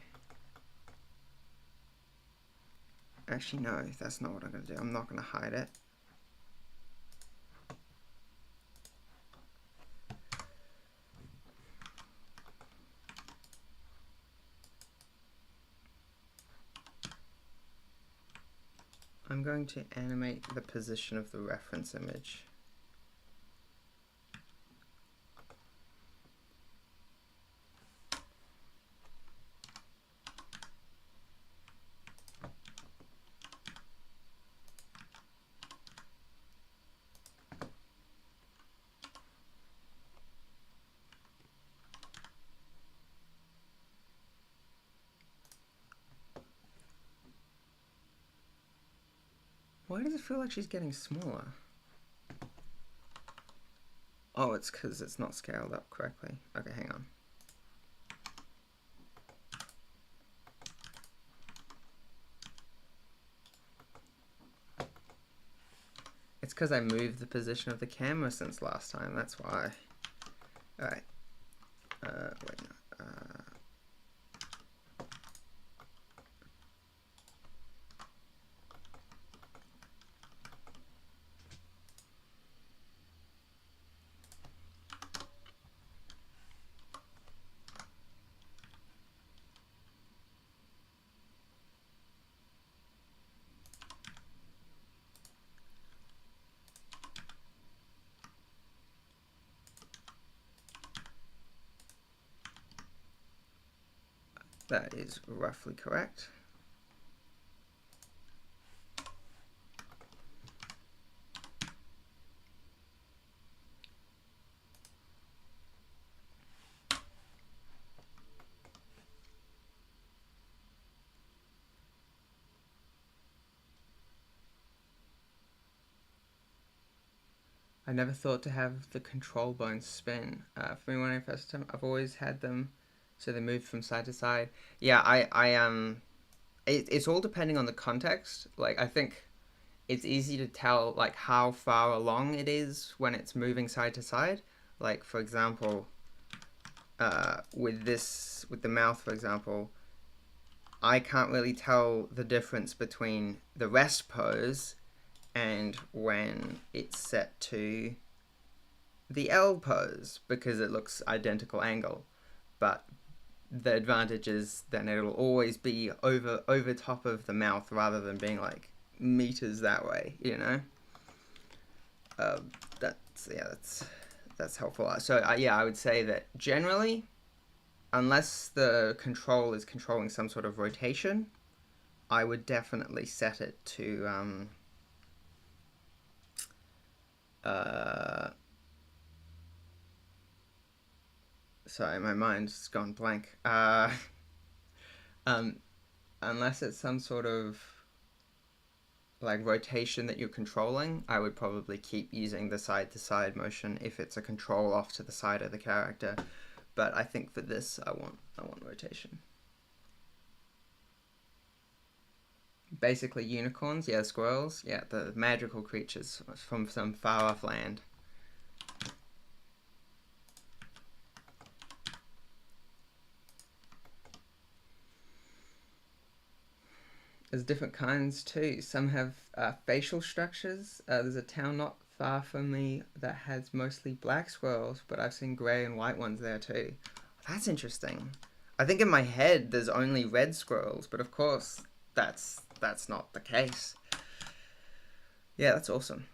Actually, no, that's not what I'm going to do. I'm not going to hide it. I'm going to animate the position of the reference image. Why does it feel like she's getting smaller? Oh, it's because it's not scaled up correctly. Okay, hang on. It's because I moved the position of the camera since last time, that's why. Alright. Wait, no. That is roughly correct. I never thought to have the control bones spin. For me, when I first time, I've always had them So they move from side to side. Yeah, it's all depending on the context. Like, I think it's easy to tell like how far along it is when it's moving side to side. Like, for example, with the mouth, for example, I can't really tell the difference between the rest pose and when it's set to the L pose because it looks identical angle. But the advantage is then it'll always be over top of the mouth rather than being like meters that way, you know. That's helpful. So yeah, I would say that generally, unless the control is controlling some sort of rotation, I would definitely set it to sorry, my mind's gone blank. Um, Unless it's some sort of like rotation that you're controlling, I would probably keep using the side to side motion if it's a control off to the side of the character. But I think for this, I want rotation. Basically unicorns, yeah, squirrels, yeah, the magical creatures from some far off land. There's different kinds too. Some have facial structures. There's a town not far from me that has mostly black squirrels, but I've seen grey and white ones there too. That's interesting. I think in my head there's only red squirrels, but of course that's not the case. Yeah, that's awesome.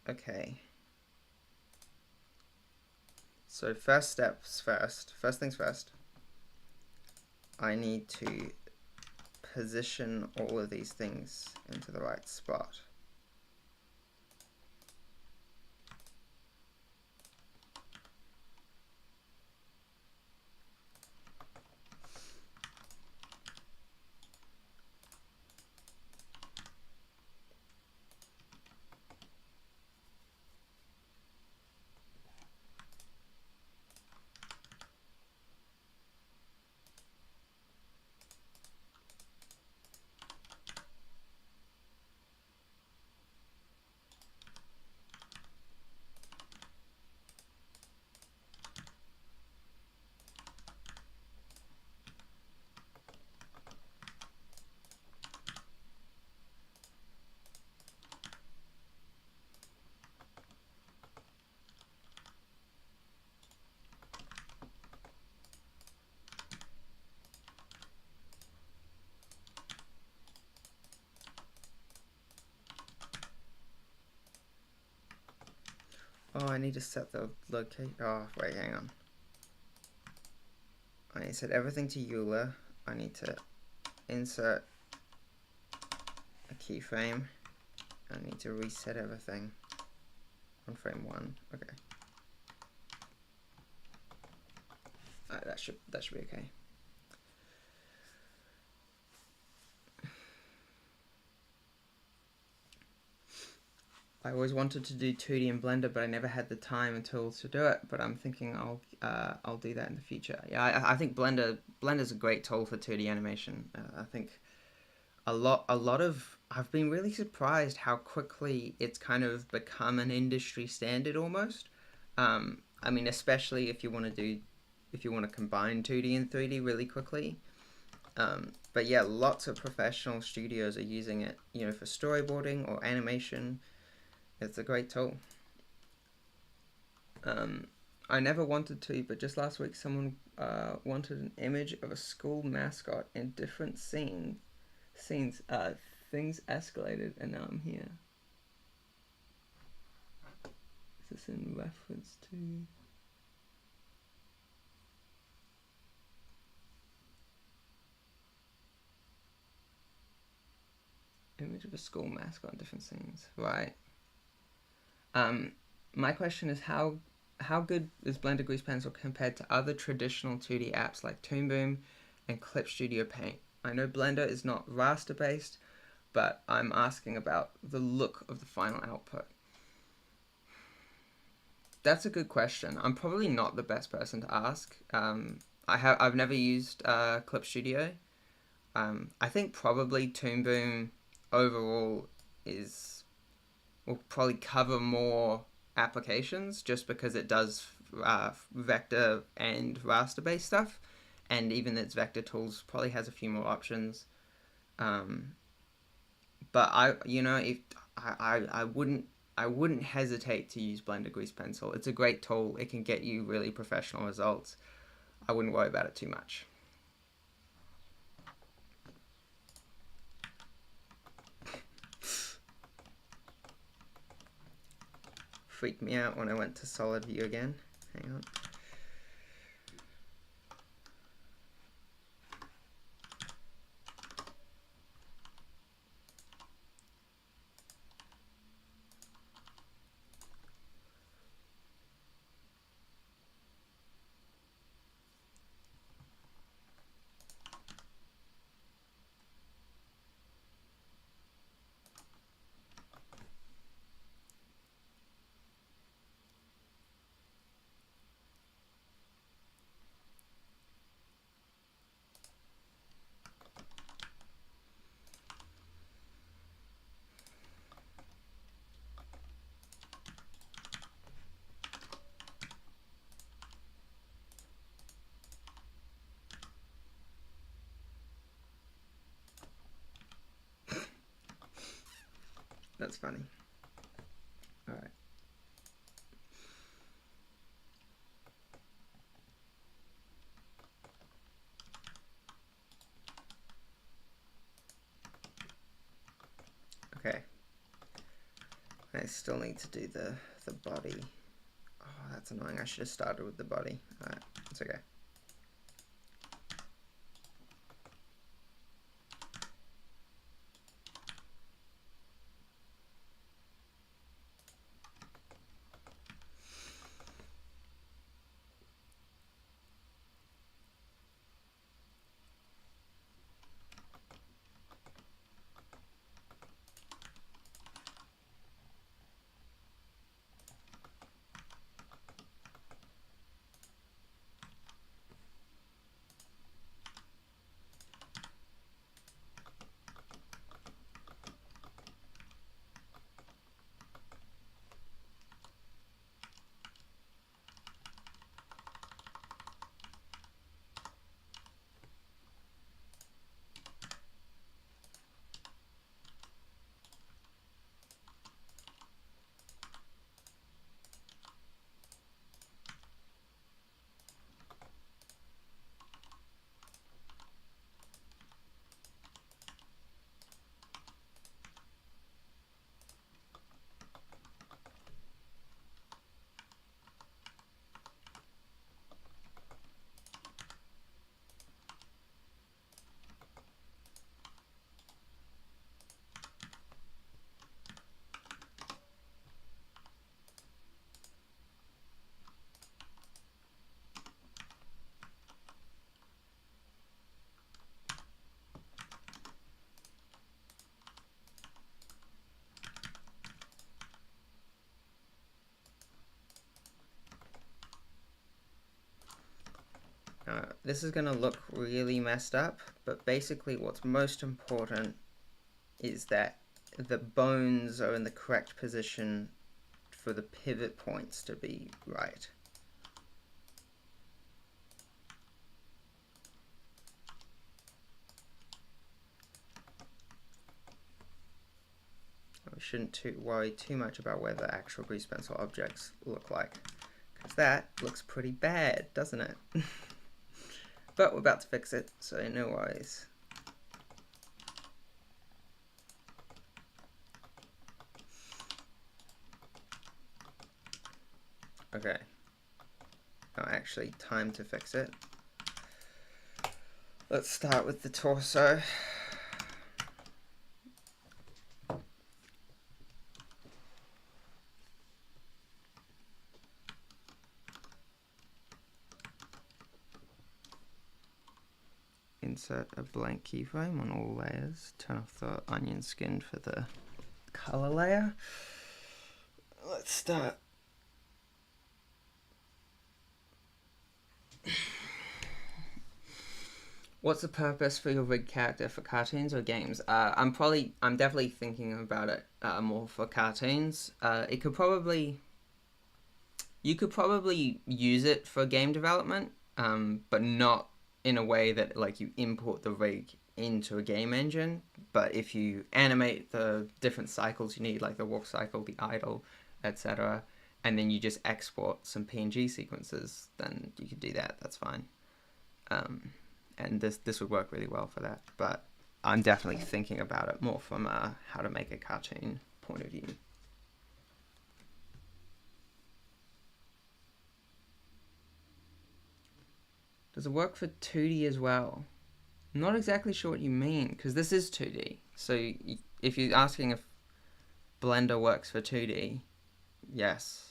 Okay. So first things first, I need to position all of these things into the right spot. Oh, I need to set the location. Oh, wait, hang on. I need to set everything to Euler. I need to insert a keyframe. I need to reset everything on frame 1. Okay. That should be okay. I always wanted to do 2D in Blender, but I never had the time and tools to do it. But I'm thinking I'll do that in the future. Yeah, I think Blender's a great tool for 2D animation. I think a lot of I've been really surprised how quickly it's kind of become an industry standard almost. I mean, especially if you want to combine 2D and 3D really quickly. But yeah, lots of professional studios are using it, you know, for storyboarding or animation. It's a great tool. I never wanted to, but just last week someone wanted an image of a school mascot in different scenes. Things escalated, and now I'm here. Is this in reference to? Image of a school mascot in different scenes. Right. My question is how good is Blender Grease Pencil compared to other traditional 2D apps like Toon Boom and Clip Studio Paint? I know Blender is not raster based, but I'm asking about the look of the final output. That's a good question. I'm probably not the best person to ask. I've never used Clip Studio. I think probably Toon Boom overall will probably cover more applications just because it does vector and raster based stuff, and even its vector tools probably has a few more options. But if I wouldn't hesitate to use Blender Grease Pencil. It's a great tool. It can get you really professional results. I wouldn't worry about it too much. Freaked me out when I went to solid view again. Hang on. That's funny. All right. Okay. I still need to do the body. Oh, that's annoying. I should have started with the body. Alright, it's okay. This is going to look really messed up, but basically what's most important is that the bones are in the correct position for the pivot points to be right. We shouldn't worry too much about where the actual grease pencil objects look like, That looks pretty bad, doesn't it? But we're about to fix it, so no worries. Okay. Oh, actually, time to fix it. Let's start with the torso. Insert a blank keyframe on all layers. Turn off the onion skin for the color layer. Let's start. What's the purpose for your rig character, for cartoons or games? I'm definitely thinking about it more for cartoons. You could probably use it for game development, but not in a way that like you import the rig into a game engine. But if you animate the different cycles you need, like the walk cycle, the idle, etc., and then you just export some PNG sequences, then you could do that. That's fine. And this would work really well for that. But I'm definitely thinking about it more from a how to make a cartoon point of view. Does it work for 2D as well? I'm not exactly sure what you mean, because this is 2D. So if you're asking if Blender works for 2D, yes.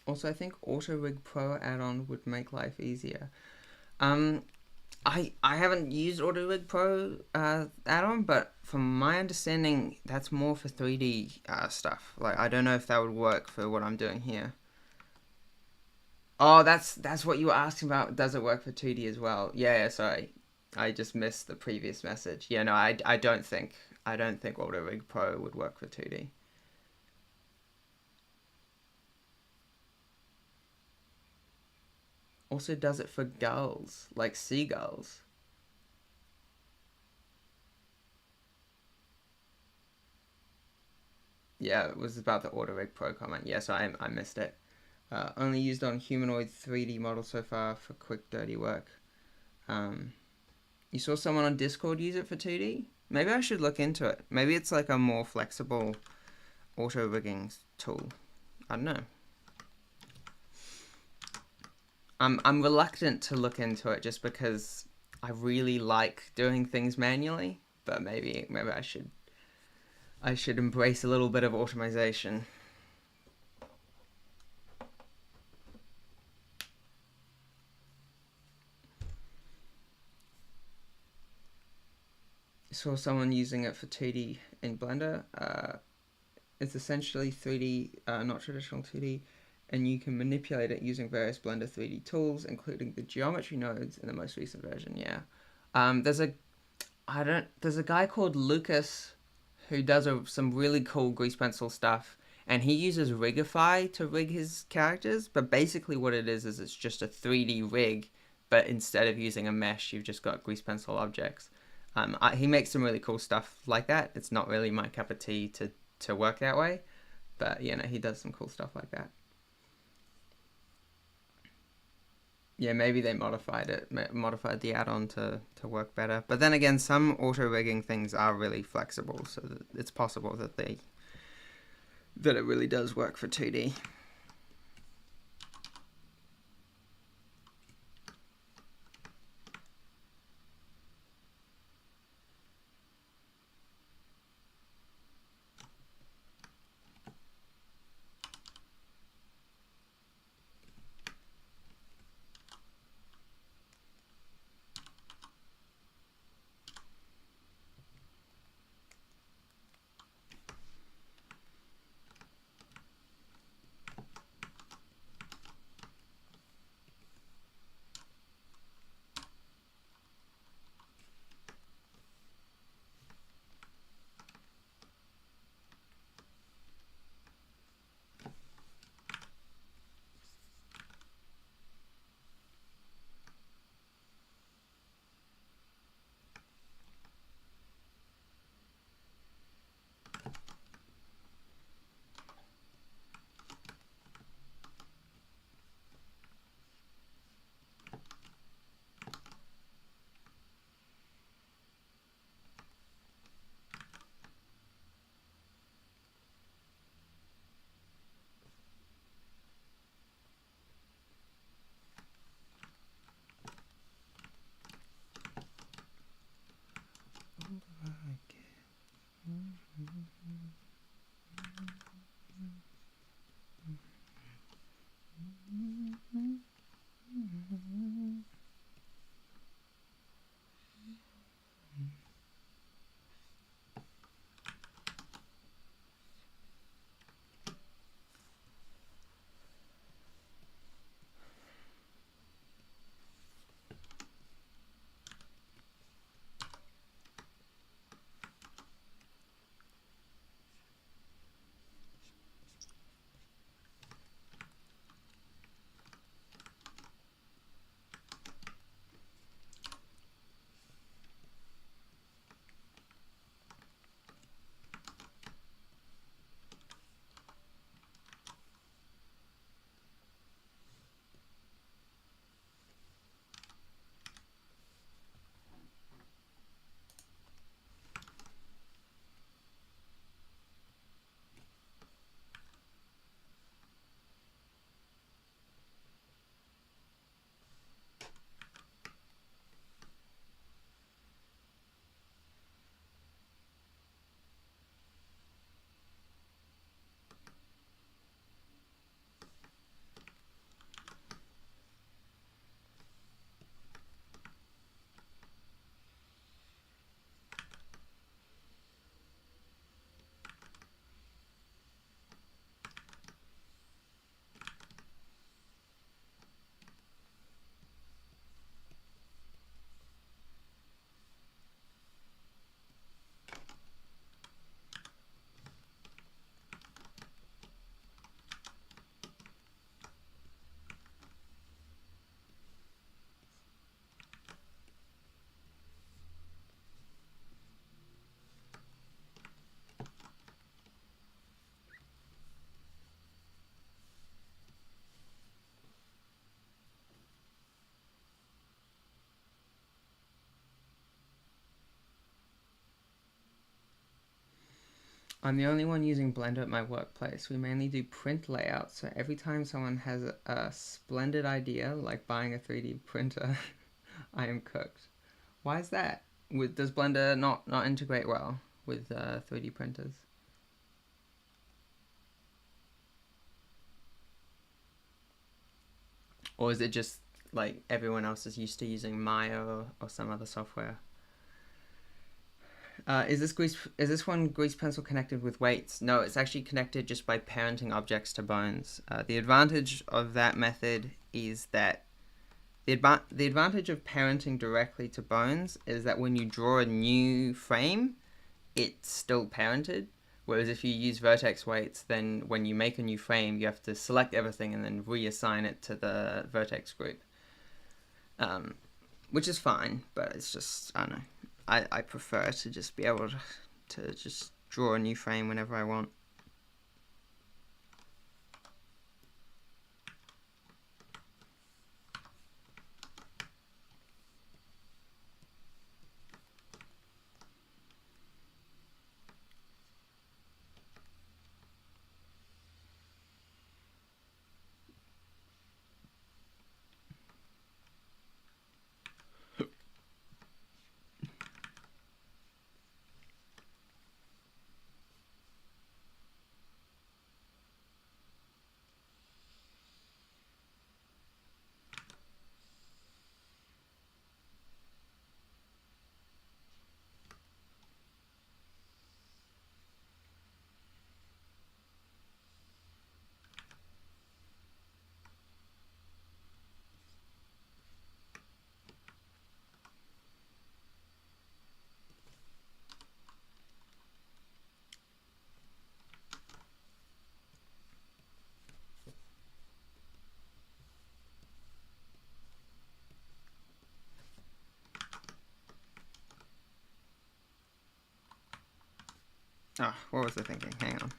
Also, I think Auto Rig Pro add-on would make life easier. I haven't used Auto Rig Pro add-on, but from my understanding, that's more for 3D stuff. Like, I don't know if that would work for what I'm doing here. Oh, that's what you were asking about. Does it work for 2D as well? Yeah, sorry. I just missed the previous message. Yeah, no, I don't think Auto Rig Pro would work for 2D. Also does it for gulls, like seagulls. Yeah, it was about the Auto Rig Pro comment. Yes, I missed it. Only used on humanoid 3D models so far for quick, dirty work. You saw someone on Discord use it for 2D? Maybe I should look into it. Maybe it's like a more flexible auto rigging tool. I don't know. I'm reluctant to look into it just because I really like doing things manually, but maybe I should embrace a little bit of automation. saw someone using it for 2D in Blender. It's essentially 3D, not traditional 2D, and you can manipulate it using various Blender 3D tools, including the geometry nodes in the most recent version. Yeah, there's a there's a guy called Lucas who does some really cool grease pencil stuff, and he uses Rigify to rig his characters. But basically, what it is it's just a 3D rig, but instead of using a mesh, you've just got grease pencil objects. He makes some really cool stuff like that. It's not really my cup of tea to work that way, but he does some cool stuff like that. Yeah, maybe they modified the add-on to work better. But then again, some auto rigging things are really flexible, so that it's possible that it really does work for 2D. I'm the only one using Blender at my workplace. We mainly do print layouts, so every time someone has a splendid idea, like buying a 3D printer, I am cooked. Why is that? Does Blender not integrate well with 3D printers? Or is it just like everyone else is used to using Maya or some other software? Is this one grease pencil connected with weights? No, it's actually connected just by parenting objects to bones. The advantage of that method is that the advantage of parenting directly to bones is that when you draw a new frame, it's still parented. Whereas if you use vertex weights, then when you make a new frame, you have to select everything and then reassign it to the vertex group. Which is fine, but it's just, I don't know. I prefer to just be able to just draw a new frame whenever I want. Oh, what was I thinking? Hang on.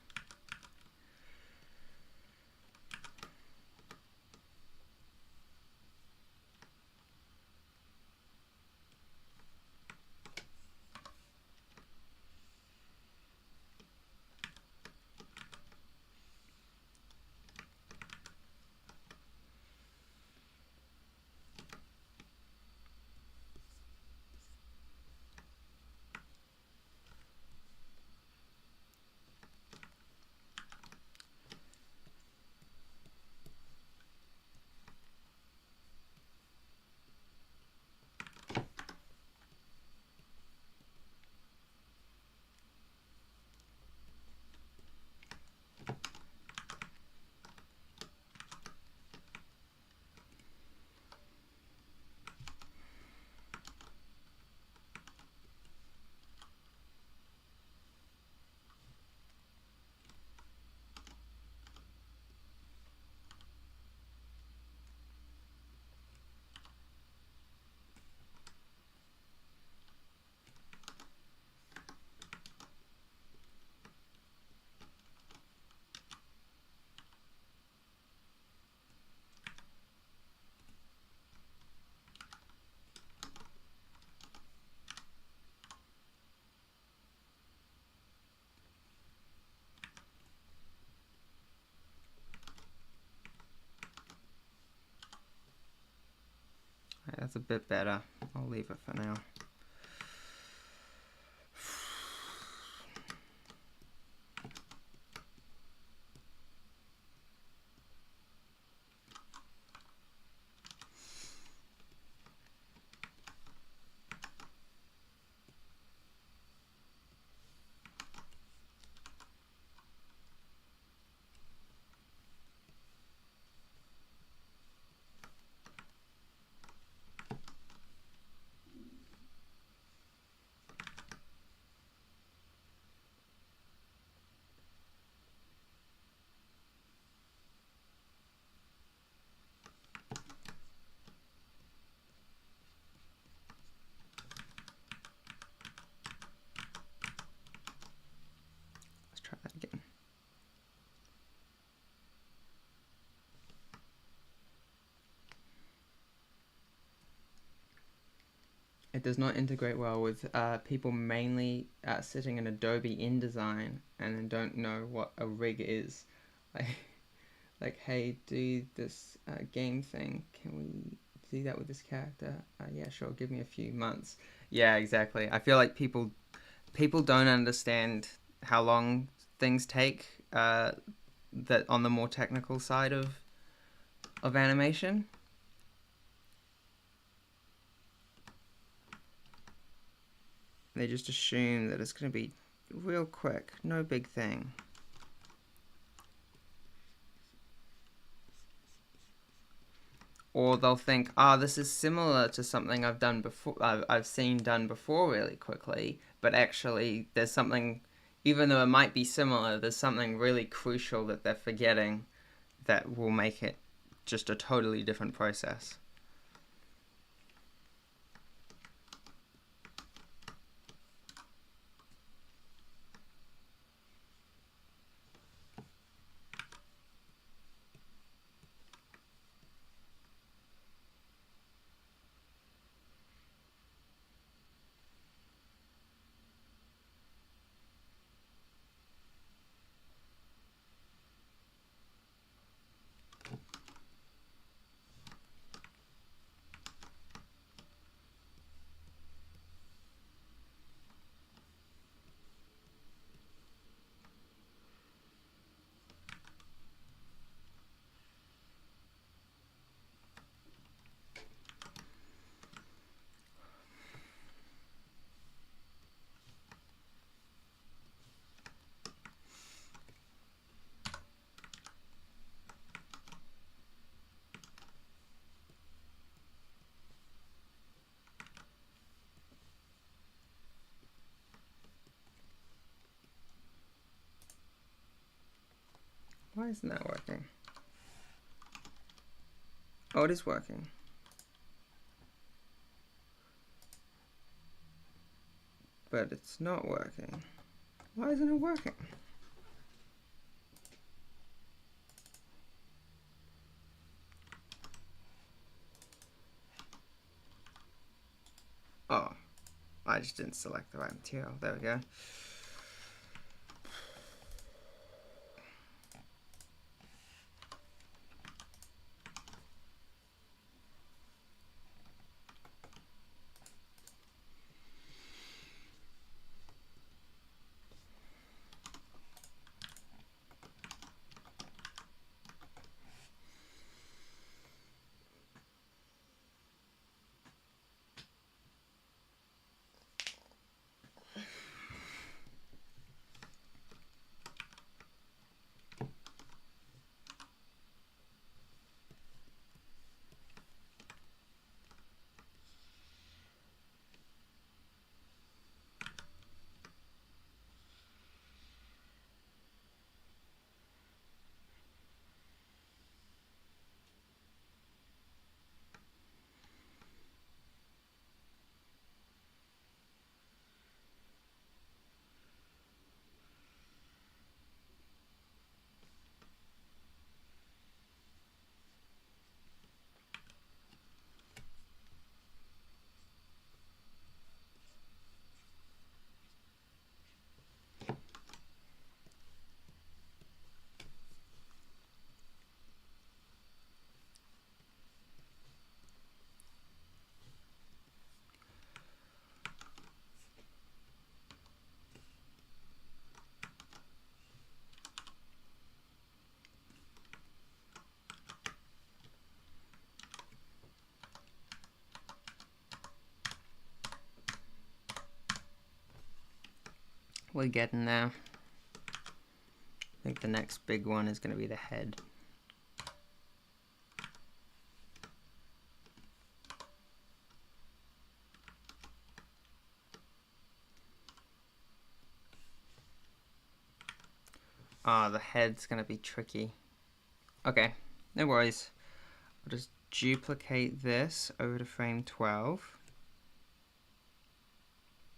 That's a bit better. I'll leave it for now. Let's try that again. It does not integrate well with people mainly sitting in Adobe InDesign and then don't know what a rig is. Like, hey, do this game thing. Can we do that with this character? Yeah, sure. Give me a few months. Yeah, exactly. I feel like people don't understand how long things take. That on the more technical side of animation. They just assume that it's going to be real quick, no big thing. Or they'll think, this is similar to something I've done before. I've seen done before really quickly, but actually there's something, even though it might be similar, there's something really crucial that they're forgetting that will make it just a totally different process. Why isn't that working? Oh, it is working. But it's not working. Why isn't it working? Oh, I just didn't select the right material. There we go. We're getting there. I think the next big one is going to be the head. The head's going to be tricky. Okay, no worries. I'll just duplicate this over to frame 12.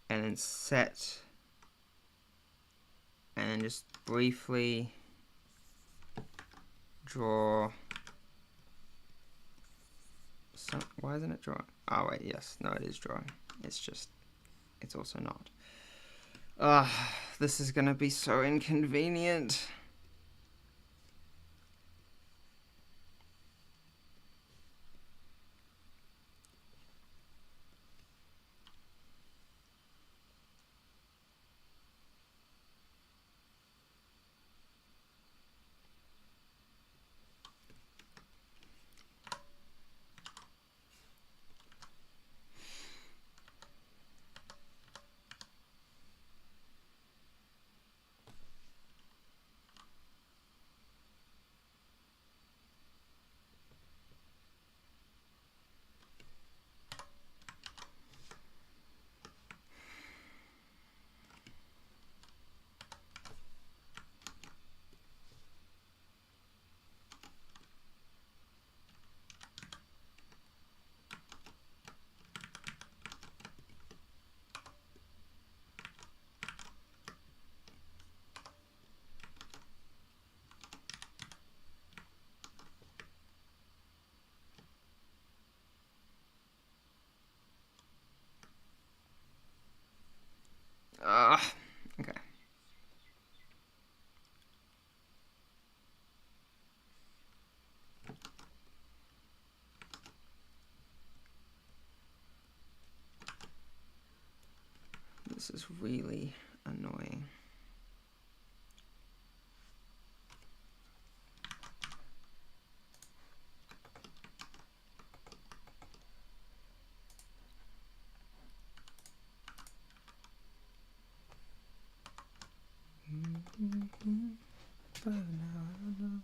And then set. And then just briefly draw. Why isn't it drawing? Oh wait, yes, no, it is drawing. It's just, it's also not. This is gonna be so inconvenient. This is really annoying. But now I know.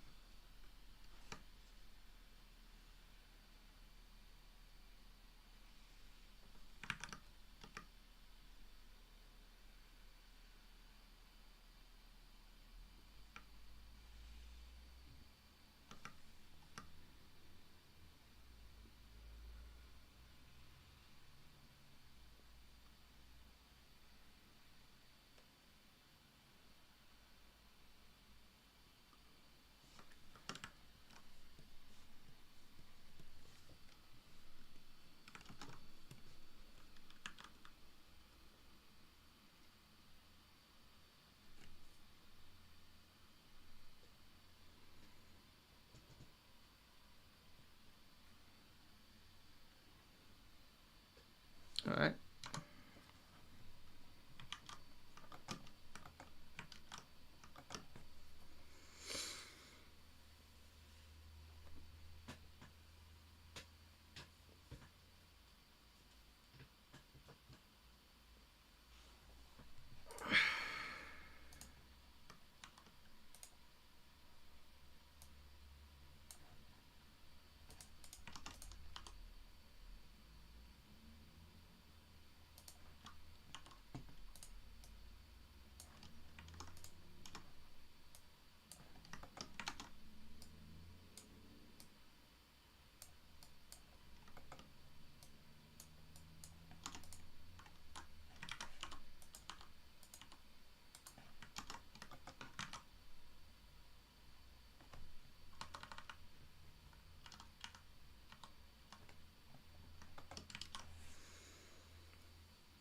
All right.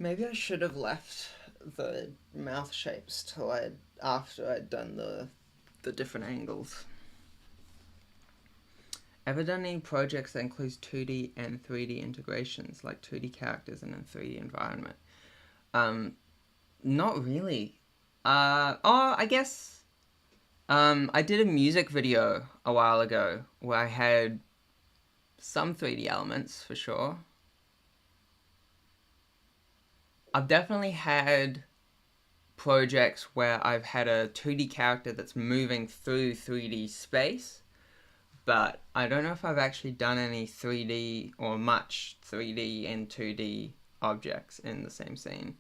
Maybe I should have left the mouth shapes till after I'd done the different angles. Ever done any projects that includes 2D and 3D integrations, like 2D characters in a 3D environment? Not really. I guess I did a music video a while ago where I had some 3D elements for sure. I've definitely had projects where I've had a 2D character that's moving through 3D space, but I don't know if I've actually done any 3D or much 3D and 2D objects in the same scene,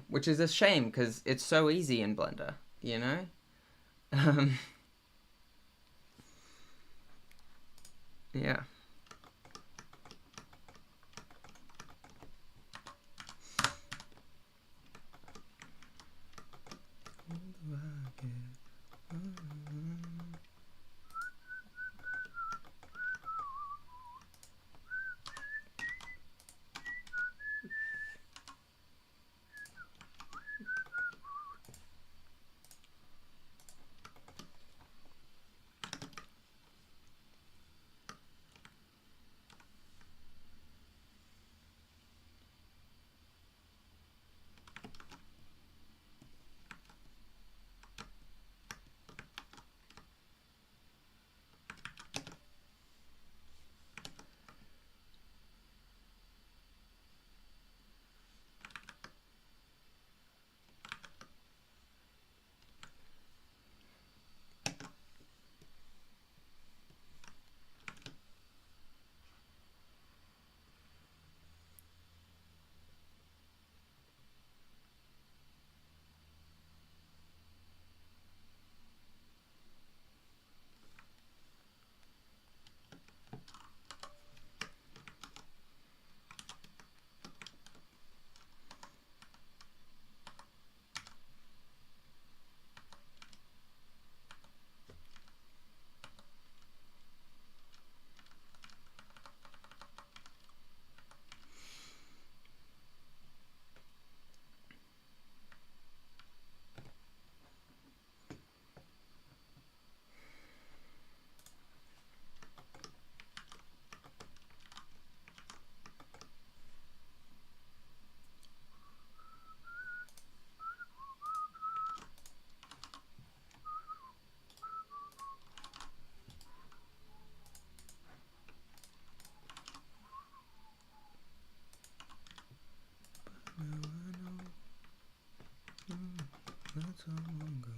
which is a shame because it's so easy in Blender, you know? Yeah. not so long ago.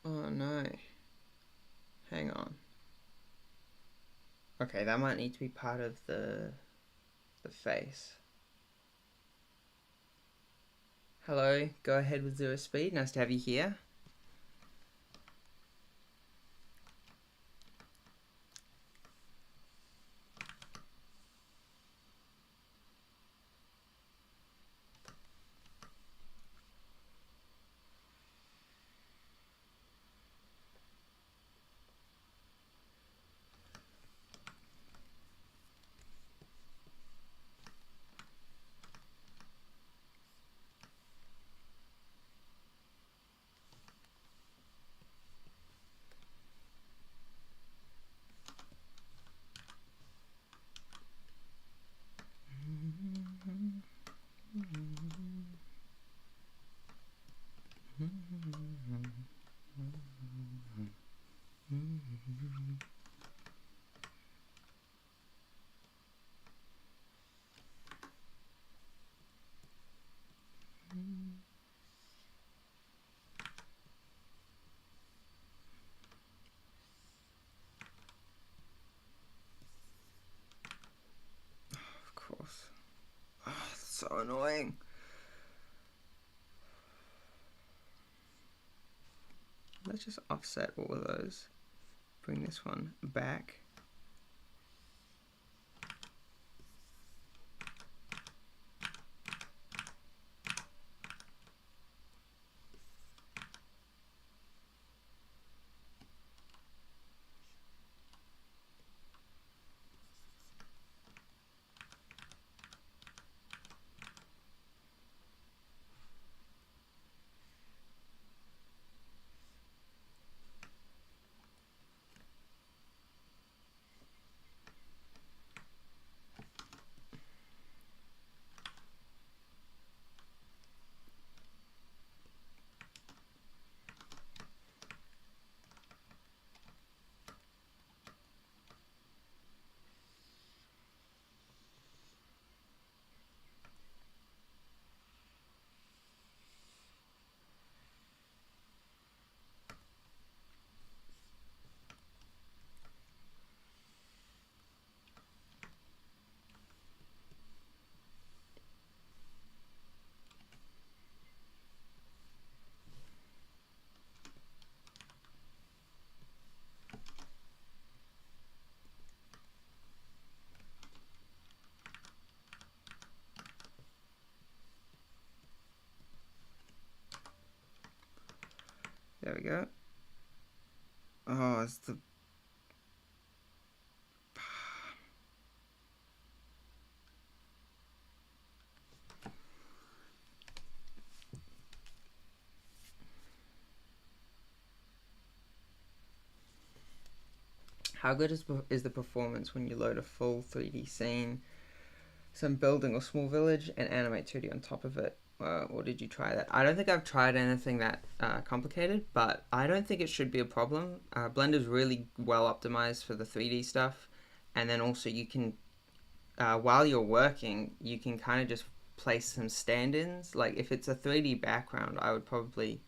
Oh no. Hang on. Okay, that might need to be part of the face. Hello, go ahead with 0 speed. Nice to have you here. Of course. Oh, that's so annoying. Let's just offset all of those. Bring this one back. There we go. Oh, it's the... How good is the performance when you load a full 3D scene, some building or small village, and animate 2D on top of it? Or did you try that? I don't think I've tried anything that complicated, but I don't think it should be a problem. Blender's really well optimized for the 3D stuff, and then also you can while you're working, you can kind of just place some stand-ins. Like if it's a 3D background, I would probably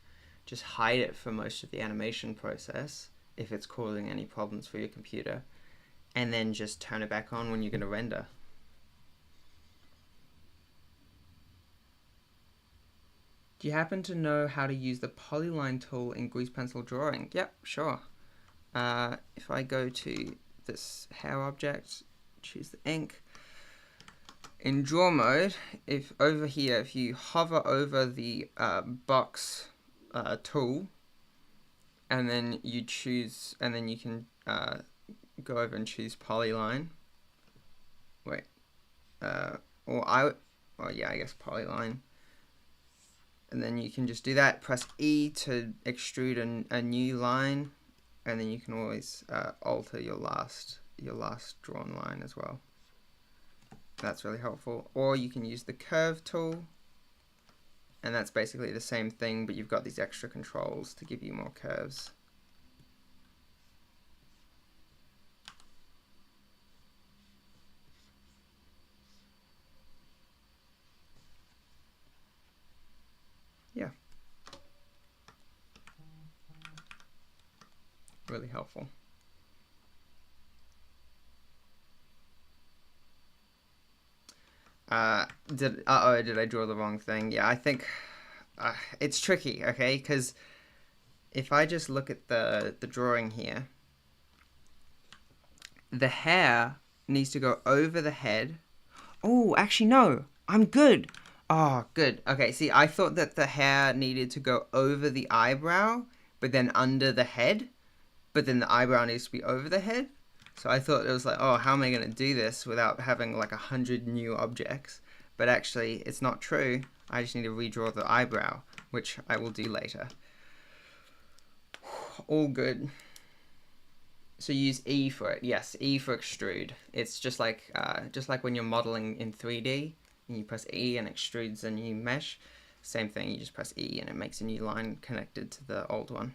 just hide it for most of the animation process if it's causing any problems for your computer, and then just turn it back on when you're going to render. Do you happen to know how to use the polyline tool in grease pencil drawing? Yep, sure. If I go to this hair object, choose the ink. In draw mode, if over here, if you hover over the box tool, and then you choose, and then you can go over and choose polyline. Wait, I guess polyline. And then you can just do that. Press E to extrude a new line, and then you can always alter your last drawn line as well. That's really helpful. Or you can use the curve tool, and that's basically the same thing, but you've got these extra controls to give you more curves. Yeah. Really helpful. Did I draw the wrong thing? Yeah, I think it's tricky, okay? Because if I just look at the drawing here, the hair needs to go over the head. Oh, actually no, I'm good. Oh, good. Okay, see, I thought that the hair needed to go over the eyebrow, but then under the head, but then the eyebrow needs to be over the head. So I thought it was like, oh, how am I going to do this without having like 100 new objects? But actually, it's not true. I just need to redraw the eyebrow, which I will do later. All good. So use E for it. Yes, E for extrude. It's just like when you're modeling in 3D, and you press E and extrudes a new mesh. Same thing, you just press E and it makes a new line connected to the old one.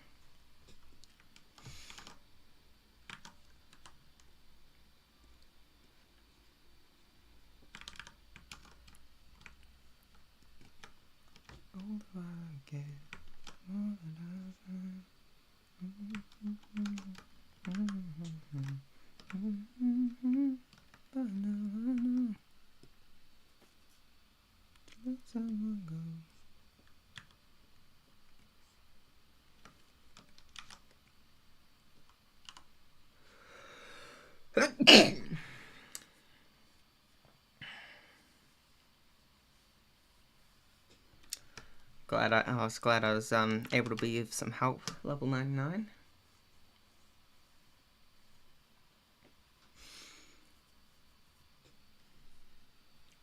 I was glad I was able to be of some help. Level 99.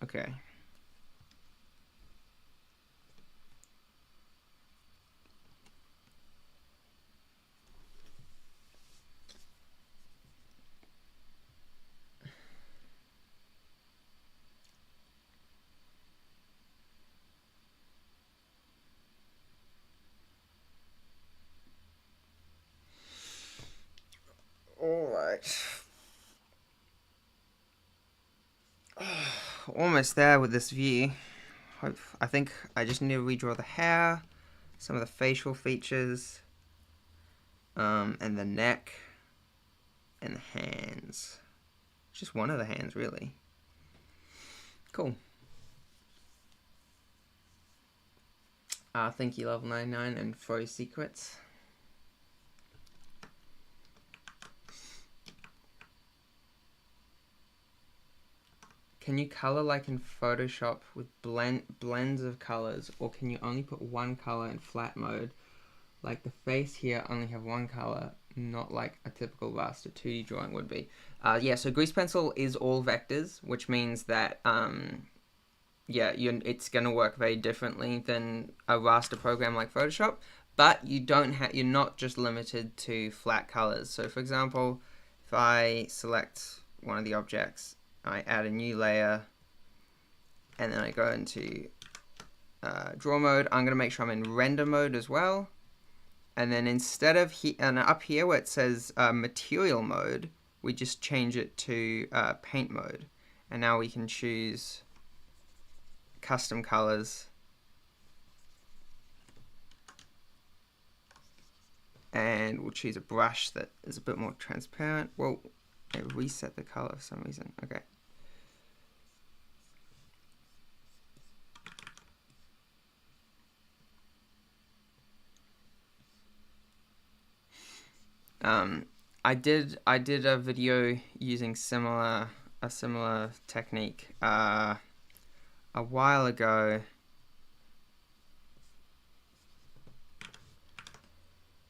Okay. Alright. Almost there with this view. I think I just need to redraw the hair, some of the facial features, and the neck, and the hands. Just one of the hands, really. Cool. Thank you, level 99, and Froze Secrets. Can you color like in Photoshop with blends of colors, or can you only put one color in flat mode? Like the face here only have one color, not like a typical raster 2D drawing would be. Yeah, so Grease Pencil is all vectors, which means that it's going to work very differently than a raster program like Photoshop, but you're not just limited to flat colors. So for example, if I select one of the objects, I add a new layer, and then I go into draw mode. I'm going to make sure I'm in render mode as well. And then instead of up here where it says material mode, we just change it to paint mode. And now we can choose custom colors. And we'll choose a brush that is a bit more transparent. Well, it reset the color for some reason. Okay. I did a video using a similar technique a while ago.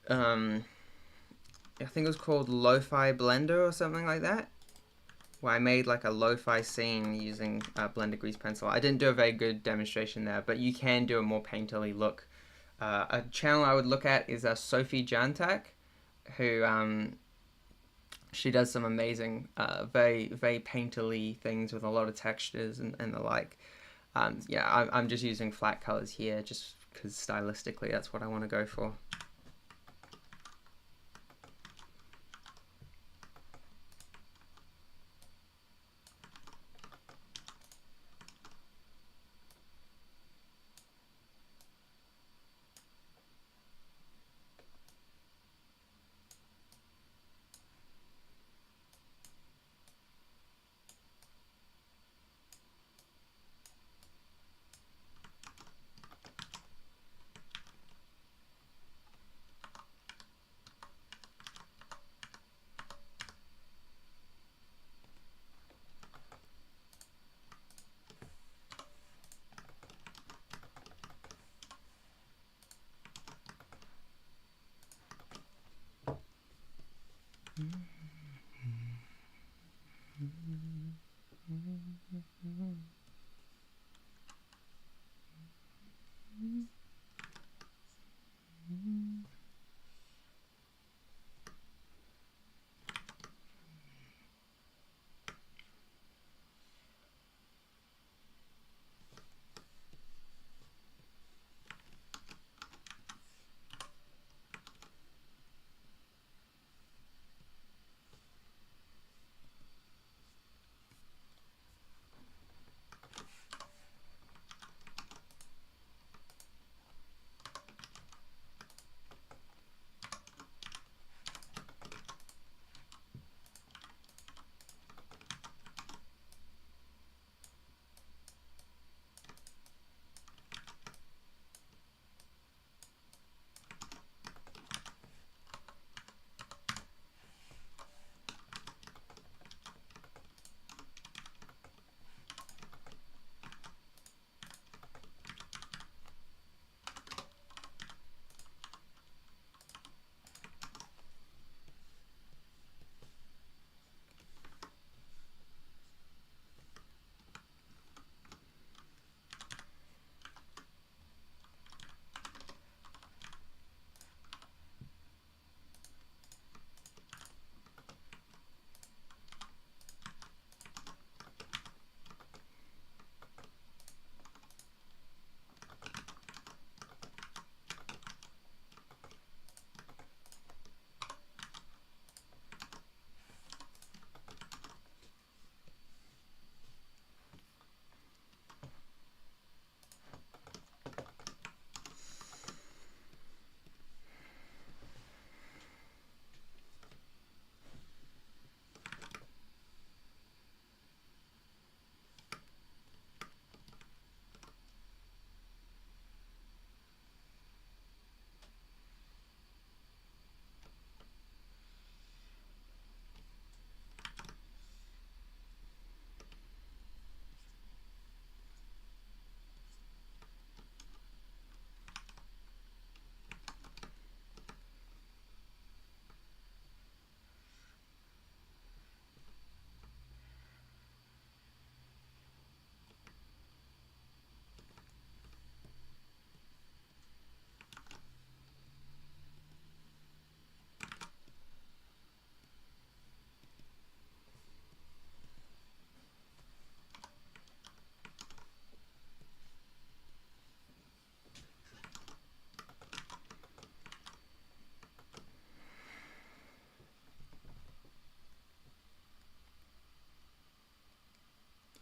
I think it was called Lo-Fi Blender or something like that, where I made like a lo-fi scene using Blender Grease Pencil. I didn't do a very good demonstration there, but you can do a more painterly look. A channel I would look at is Sophie Jantak, who she does some amazing, very painterly things with a lot of textures and the like. Yeah, I'm just using flat colors here just because stylistically that's what I want to go for.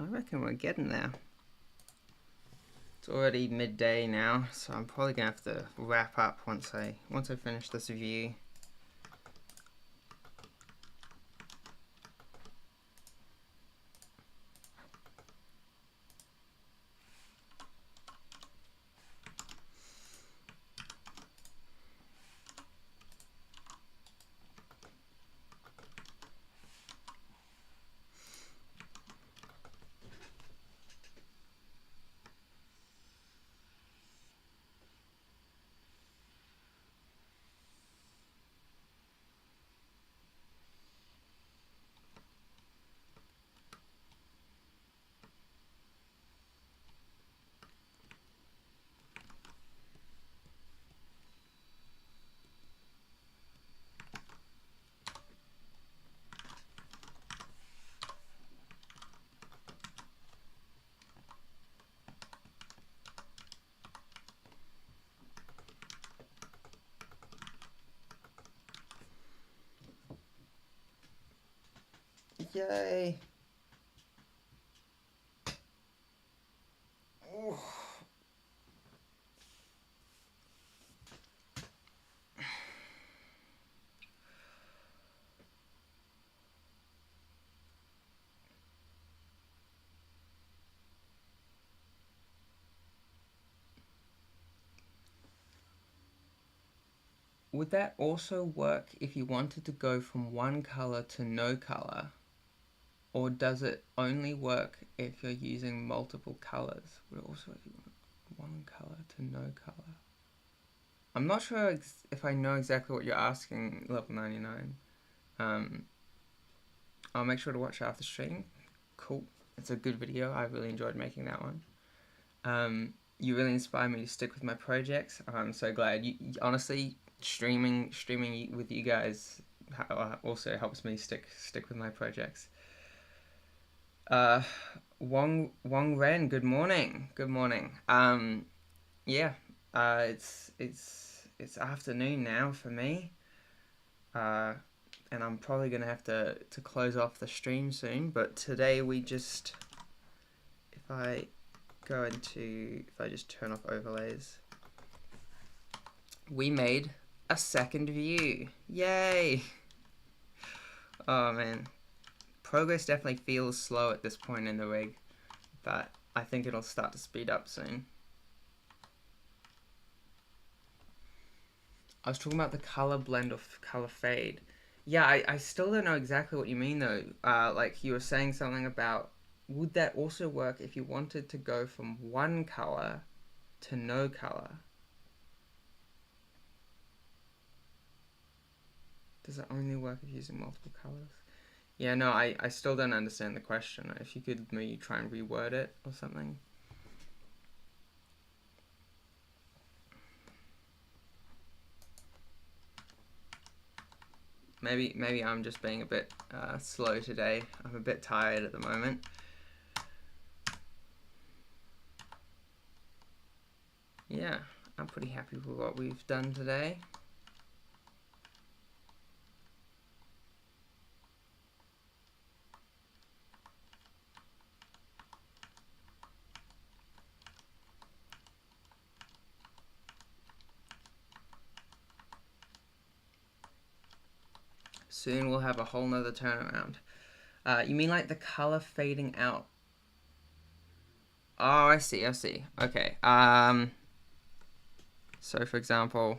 I reckon we're getting there. It's already midday now, so I'm probably gonna have to wrap up once I finish this view. Yay! Ooh. Would that also work if you wanted to go from one color to no color? Or does it only work if you're using multiple colors? Would it also if you want one color to no color? I'm not sure if I know exactly what you're asking, level 99. I'll make sure to watch after stream. Cool. It's a good video. I really enjoyed making that one. You really inspired me to stick with my projects. I'm so glad. Honestly, streaming with you guys also helps me stick with my projects. Wong Ren, good morning. Good morning. Yeah. It's afternoon now for me. And I'm probably gonna have to close off the stream soon. But today if I just turn off overlays, we made a second view. Yay! Oh man, progress definitely feels slow at this point in the rig, but I think it'll start to speed up soon. I was talking about the color blend or color fade. Yeah, I still don't know exactly what you mean though. Like you were saying something about, would that also work if you wanted to go from one color to no color? Does it only work if you're using multiple colors? Yeah, no, I still don't understand the question. If you could maybe try and reword it or something. Maybe I'm just being a bit slow today. I'm a bit tired at the moment. Yeah, I'm pretty happy with what we've done today. Soon we'll have a whole nother turnaround. You mean like the color fading out? Oh, I see. Okay. So for example,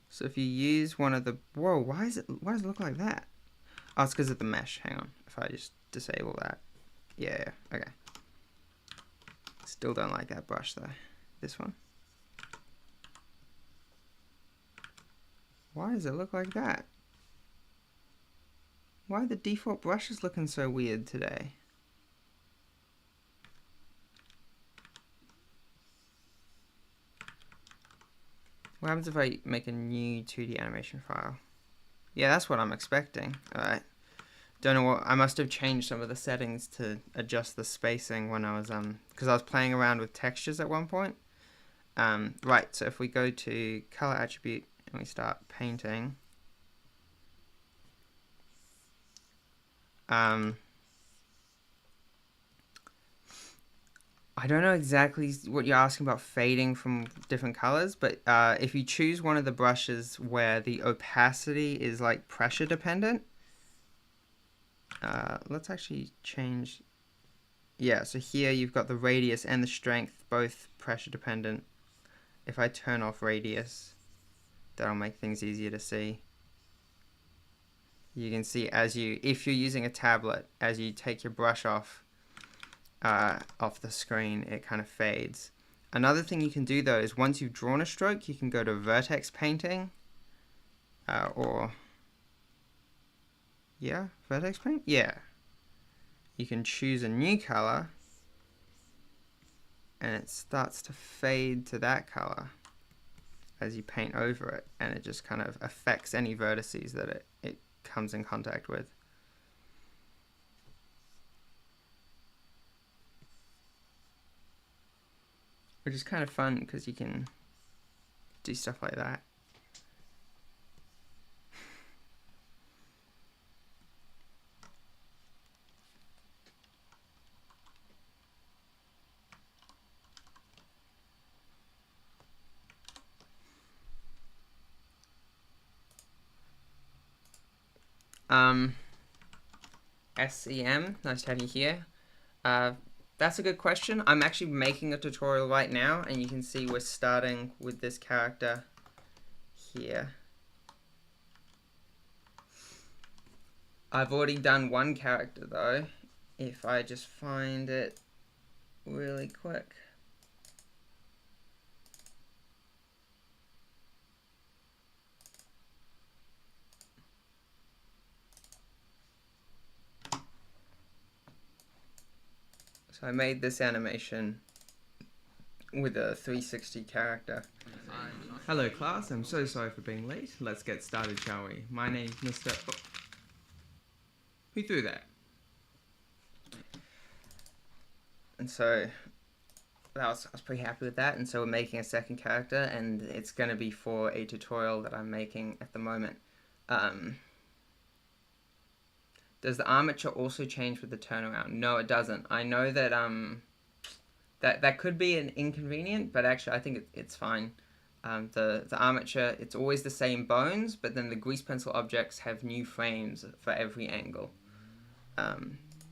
so if you use one of the, whoa, why does it look like that? Oh, it's because of the mesh. Hang on. If I just disable that. Yeah, okay. Still don't like that brush though. This one. Why does it look like that? Why are the default brushes looking so weird today? What happens if I make a new 2D animation file? Yeah, that's what I'm expecting. Alright. Don't know what, I must have changed some of the settings to adjust the spacing when I was, because I was playing around with textures at one point. Right, so if we go to color attribute and we start painting, I don't know exactly what you're asking about fading from different colors, but if you choose one of the brushes where the opacity is like pressure dependent, let's actually change. Yeah, so here you've got the radius and the strength, both pressure dependent. If I turn off radius, that'll make things easier to see. You can see if you're using a tablet, as you take your brush off the screen, it kind of fades. Another thing you can do though is once you've drawn a stroke, you can go to vertex painting, vertex paint? Yeah. You can choose a new color, and it starts to fade to that color as you paint over it, and it just kind of affects any vertices that it comes in contact with. Which is kind of fun because you can do stuff like that. SEM, nice to have you here. That's a good question. I'm actually making a tutorial right now, and you can see we're starting with this character here. I've already done one character though, if I just find it really quick. So I made this animation with a 360 character. Hello class, I'm so sorry for being late. Let's get started, shall we? My name's Mr. Oh. Who threw that? And so I was pretty happy with that, and so we're making a second character, and it's going to be for a tutorial that I'm making at the moment. Does the armature also change with the turnaround? No, it doesn't. I know that that could be an inconvenient, but actually I think it's fine. The armature, it's always the same bones, but then the grease pencil objects have new frames for every angle.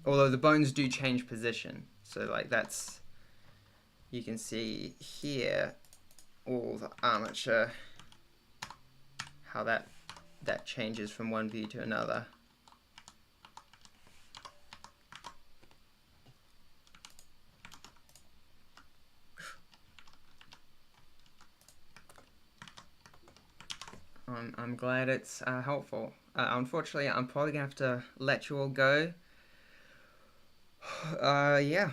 Although the bones do change position, so like that's, you can see here all the armature, how that changes from one view to another. I'm glad it's helpful. Unfortunately, I'm probably gonna have to let you all go. Yeah,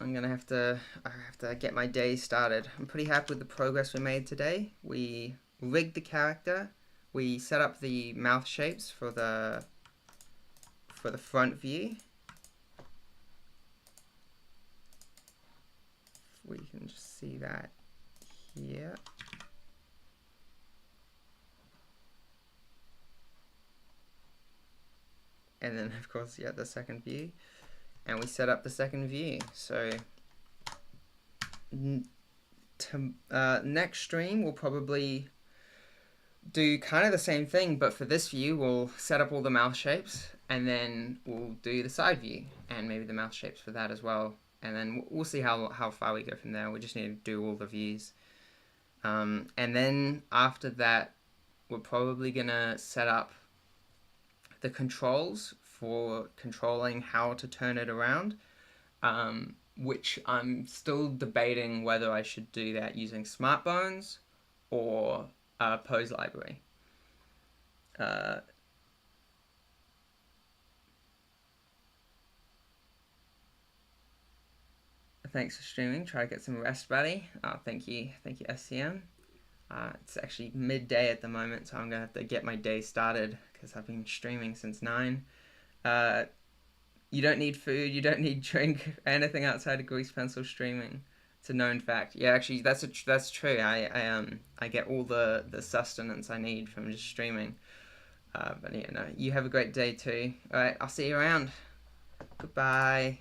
I have to get my day started. I'm pretty happy with the progress we made today. We rigged the character. We set up the mouth shapes for the front view. We can just see that here. And then of course, yeah, the second view. And we set up the second view. So next stream we'll probably do kind of the same thing, but for this view we'll set up all the mouth shapes, and then we'll do the side view and maybe the mouth shapes for that as well, and then we'll see how far we go from there. We just need to do all the views, and then after that we're probably gonna set up the controls for controlling how to turn it around, which I'm still debating whether I should do that using SmartBones or Pose Library. Thanks for streaming. Try to get some rest, buddy. Thank you, SCM. It's actually midday at the moment, so I'm gonna have to get my day started because I've been streaming since 9. You don't need food, you don't need drink, anything outside of grease pencil streaming It's a known fact. Yeah, actually, that's true. I get all the sustenance I need from just streaming. But yeah, no, you have a great day too. All right, I'll see you around. Goodbye.